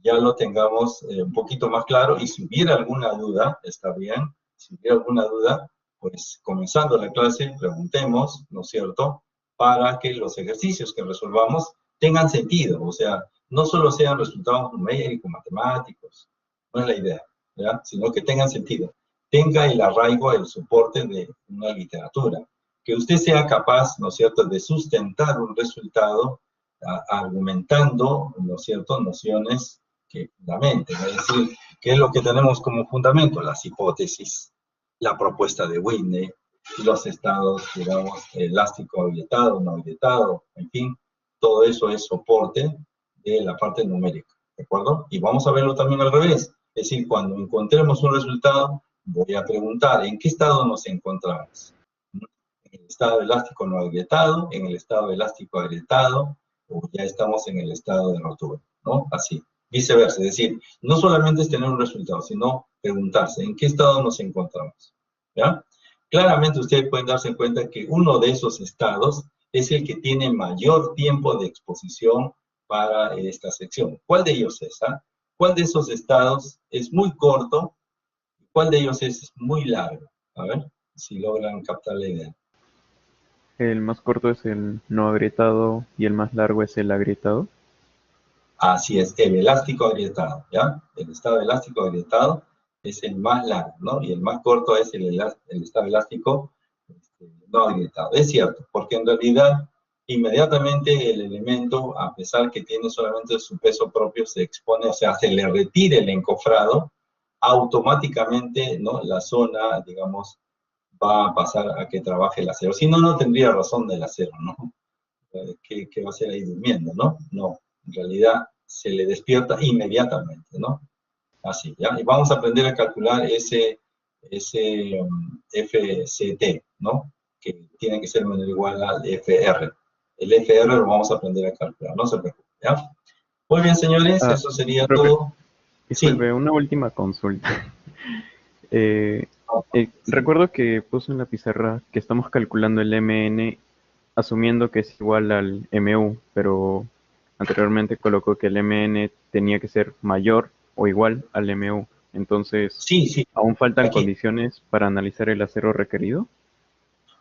ya lo tengamos un poquito más claro, y si hubiera alguna duda, está bien, si hubiera alguna duda, pues comenzando la clase, preguntemos, ¿no es cierto?, para que los ejercicios que resolvamos tengan sentido, o sea, no solo sean resultados numéricos, matemáticos, no es la idea, ¿ya?, sino que tengan sentido, tenga el arraigo, el soporte de una literatura, que usted sea capaz, ¿no es cierto?, de sustentar un resultado argumentando, ¿no es cierto?, nociones que fundamenten, es decir, ¿qué es lo que tenemos como fundamento? Las hipótesis, la propuesta de Whitney, los estados, digamos, elástico agrietado, no agrietado, en fin, todo eso es soporte de la parte numérica, ¿de acuerdo? Y vamos a verlo también al revés, es decir, cuando encontremos un resultado, voy a preguntar, ¿en qué estado nos encontramos? ¿En el estado elástico no agrietado, en el estado elástico agrietado, o ya estamos en el estado de rotura, ¿no? Así. Viceversa, es decir, no solamente es tener un resultado, sino preguntarse en qué estado nos encontramos, ¿ya? Claramente ustedes pueden darse cuenta que uno de esos estados es el que tiene mayor tiempo de exposición para esta sección. ¿Cuál de ellos es? ¿Cuál de esos estados es muy corto? ¿Cuál de ellos es muy largo? A ver si logran captar la idea. El más corto es el no agrietado y el más largo es el agrietado. Así es, el elástico agrietado, ¿ya? El estado elástico agrietado es el más largo, ¿no? Y el más corto es el estado elástico no agrietado. Es cierto, porque en realidad inmediatamente el elemento, a pesar que tiene solamente su peso propio, se expone, o sea, se le retira el encofrado, automáticamente, ¿no?, la zona, digamos, va a pasar a que trabaje el acero. Si no, no tendría razón del acero, ¿no? Que va a ser ahí durmiendo, ¿no? No, en realidad se le despierta inmediatamente, ¿no? Así, ¿ya? Y vamos a aprender a calcular ese FCT, ¿no? Que tiene que ser menor o igual al FR. El FR lo vamos a aprender a calcular, no se preocupen, ¿ya? Muy bien, señores, eso sería Profe, todo. disculpe, Sí. una última consulta. Recuerdo que puso en la pizarra que estamos calculando el MN asumiendo que es igual al MU, pero anteriormente colocó que el MN tenía que ser mayor o igual al MU. Entonces, Sí, sí, ¿aún faltan aquí. condiciones para analizar el acero requerido?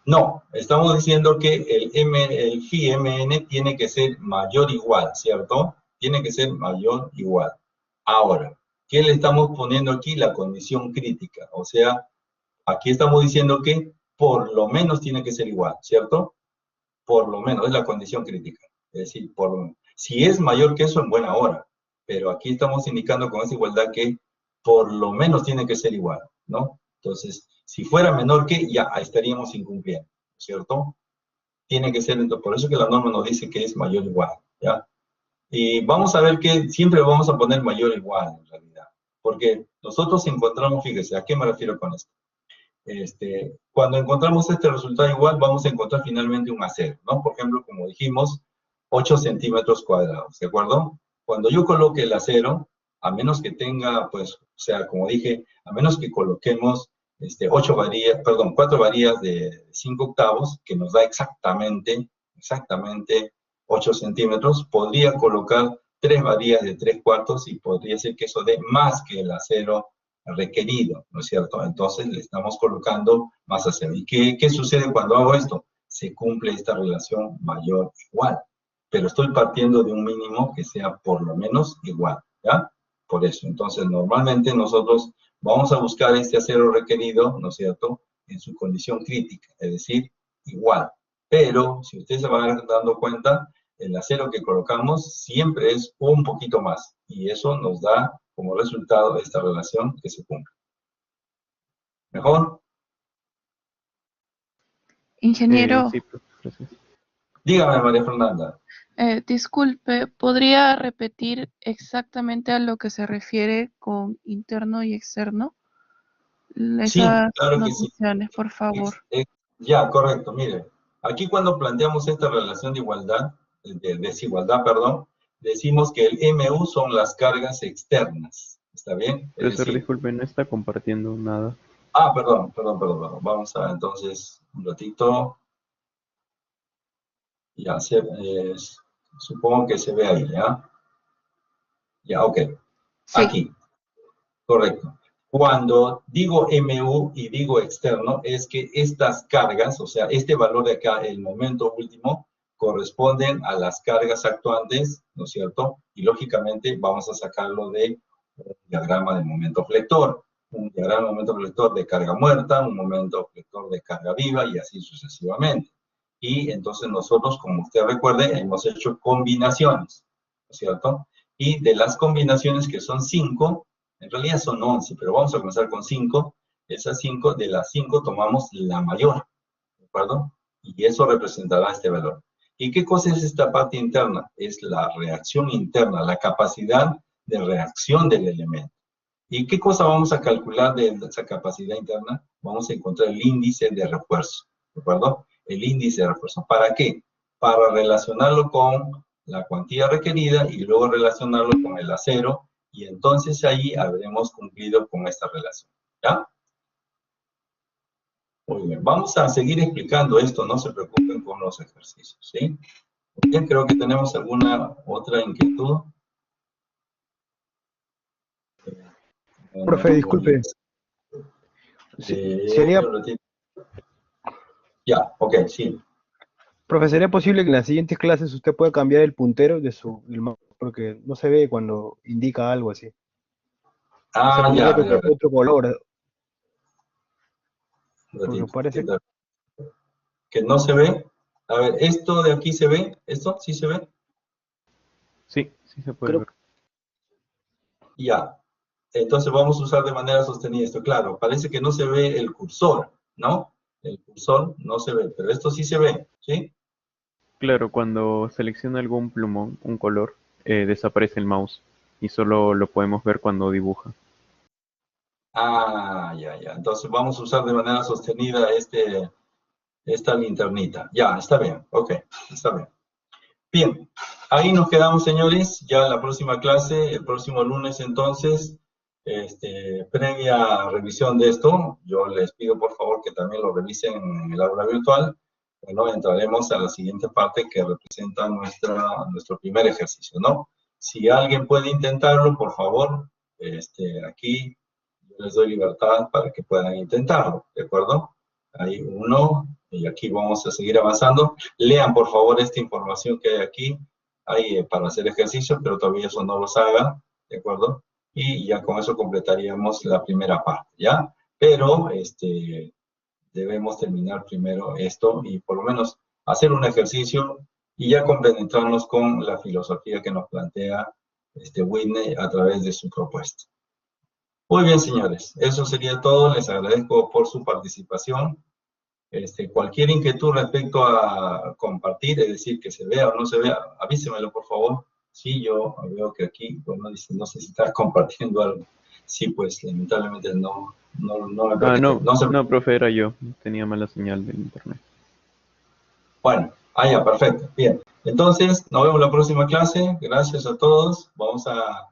No, estamos diciendo que el phi mn tiene que ser mayor o igual, ¿cierto? Tiene que ser mayor o igual. Ahora, ¿qué le estamos poniendo aquí? La condición crítica. O sea, aquí estamos diciendo que por lo menos tiene que ser igual, ¿cierto? Por lo menos, es la condición crítica. Es decir, si es mayor que eso, en buena hora. Pero aquí estamos indicando con esa igualdad que por lo menos tiene que ser igual, ¿no? Entonces, si fuera menor que, ya estaríamos incumpliendo, ¿cierto? Tiene que ser, por eso que la norma nos dice que es mayor o igual, ¿ya? Y vamos a ver que siempre vamos a poner mayor o igual, en realidad. Porque nosotros encontramos, fíjese, ¿a qué me refiero con esto? Cuando encontramos este resultado igual, vamos a encontrar finalmente un acero, ¿no? Por ejemplo, como dijimos, 8 centímetros cuadrados, ¿de acuerdo? Cuando yo coloque el acero, a menos que tenga, pues, o sea, como dije, a menos que coloquemos 4 varillas de 5 octavos, que nos da exactamente 8 centímetros, podría colocar 3 varillas de 3 cuartos y podría ser que eso dé más que el acero requerido, ¿no es cierto? Entonces le estamos colocando más acero. ¿Y qué sucede cuando hago esto? Se cumple esta relación mayor-igual, pero estoy partiendo de un mínimo que sea por lo menos igual, ¿ya? Por eso, entonces normalmente nosotros vamos a buscar este acero requerido, ¿no es cierto?, en su condición crítica, es decir, igual. Pero, si ustedes se van dando cuenta, el acero que colocamos siempre es un poquito más, y eso nos da como resultado esta relación que se cumple. ¿Mejor? Ingeniero, Sí, gracias. Dígame, María Fernanda. disculpe, ¿podría repetir exactamente a lo que se refiere con interno y externo? Sí, Esas claro que sí. notaciones, por favor. Ya, correcto. Mire, aquí cuando planteamos esta relación de igualdad, de desigualdad, perdón, decimos que el MU son las cargas externas. ¿Está bien? Es Profesor, decir, disculpe, no está compartiendo nada. perdón. Vamos a entonces un ratito. Ya, supongo que se ve ahí, ¿ya? Ya, ok. Sí. Aquí, correcto. Cuando digo MU y digo externo, es que estas cargas, o sea, este valor de acá, el momento último, corresponden a las cargas actuantes, ¿no es cierto? Y lógicamente vamos a sacarlo de un diagrama de momento flector, un diagrama de momento flector de carga muerta, un momento flector de carga viva y así sucesivamente. Y entonces nosotros, como usted recuerde, hemos hecho combinaciones, ¿no es cierto? Y de las combinaciones, que son 5, en realidad son 11, pero vamos a comenzar con 5. Esas 5, de las 5 tomamos la mayor, ¿de acuerdo? Y eso representará este valor. ¿Y qué cosa es esta parte interna? Es la reacción interna, la capacidad de reacción del elemento. ¿Y qué cosa vamos a calcular de esa capacidad interna? Vamos a encontrar el índice de refuerzo, ¿de acuerdo? El índice de refuerzo. ¿Para qué? Para relacionarlo con la cuantía requerida y luego relacionarlo con el acero, y entonces ahí habremos cumplido con esta relación, ¿ya? Muy bien, vamos a seguir explicando esto, no se preocupen con los ejercicios, ¿sí? Muy bien, creo que tenemos alguna otra inquietud. Profe, disculpe. Sería, Ya, ok, sí. profe, ¿sería posible que en las siguientes clases usted pueda cambiar el puntero del mapa? Porque no se ve cuando indica algo así. O sea, Ya, ponerle a ver, otro color. un Porque ratito. parece. Que no se ve. A ver, ¿esto de aquí se ve? ¿Esto sí se ve? Sí, sí se puede Creo. ver. Ya. Entonces vamos a usar de manera sostenida esto. Claro, parece que no se ve el cursor, ¿no? el cursor no se ve, pero esto sí se ve, ¿sí? Claro, cuando selecciona algún plumón, un color, desaparece el mouse y solo lo podemos ver cuando dibuja. Ah, ya, ya. Entonces vamos a usar de manera sostenida esta linternita. Ya, está bien, ok, está bien. Bien, ahí nos quedamos, señores. Ya la próxima clase, el próximo lunes entonces, previa revisión de esto, yo les pido por favor que también lo revisen en el aula virtual. Bueno, entraremos a la siguiente parte que representa nuestro primer ejercicio, ¿no? Si alguien puede intentarlo, por favor, aquí yo les doy libertad para que puedan intentarlo, ¿de acuerdo? Hay uno, y aquí vamos a seguir avanzando. Lean, por favor, esta información que hay aquí. Hay para hacer ejercicios, pero todavía eso no los hagan, ¿de acuerdo? Y ya con eso completaríamos la primera parte, ¿ya? Pero, debemos terminar primero esto y por lo menos hacer un ejercicio y ya compenetrarnos con la filosofía que nos plantea Whitney a través de su propuesta. Muy bien, señores, eso sería todo. Les agradezco por su participación. Cualquier inquietud respecto a compartir, es decir, que se vea o no se vea, avísemelo, por favor. Sí, yo veo que aquí, bueno, dice, no sé si estás compartiendo algo. Sí, pues, lamentablemente no me permite. No, profe, era yo. Tenía mala señal de internet. Bueno, ya, perfecto. Bien. Entonces, nos vemos en la próxima clase. Gracias a todos. Vamos a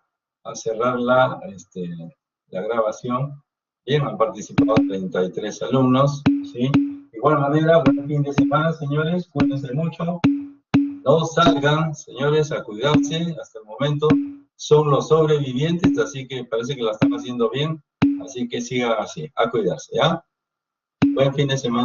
cerrar la grabación. Bien, han participado 33 alumnos, ¿sí? De igual manera, buen fin de semana, señores. Cuídense mucho. No salgan, señores, a cuidarse. Hasta el momento son los sobrevivientes, así que parece que la están haciendo bien. Así que sigan así, a cuidarse, ¿ya? Buen fin de semana.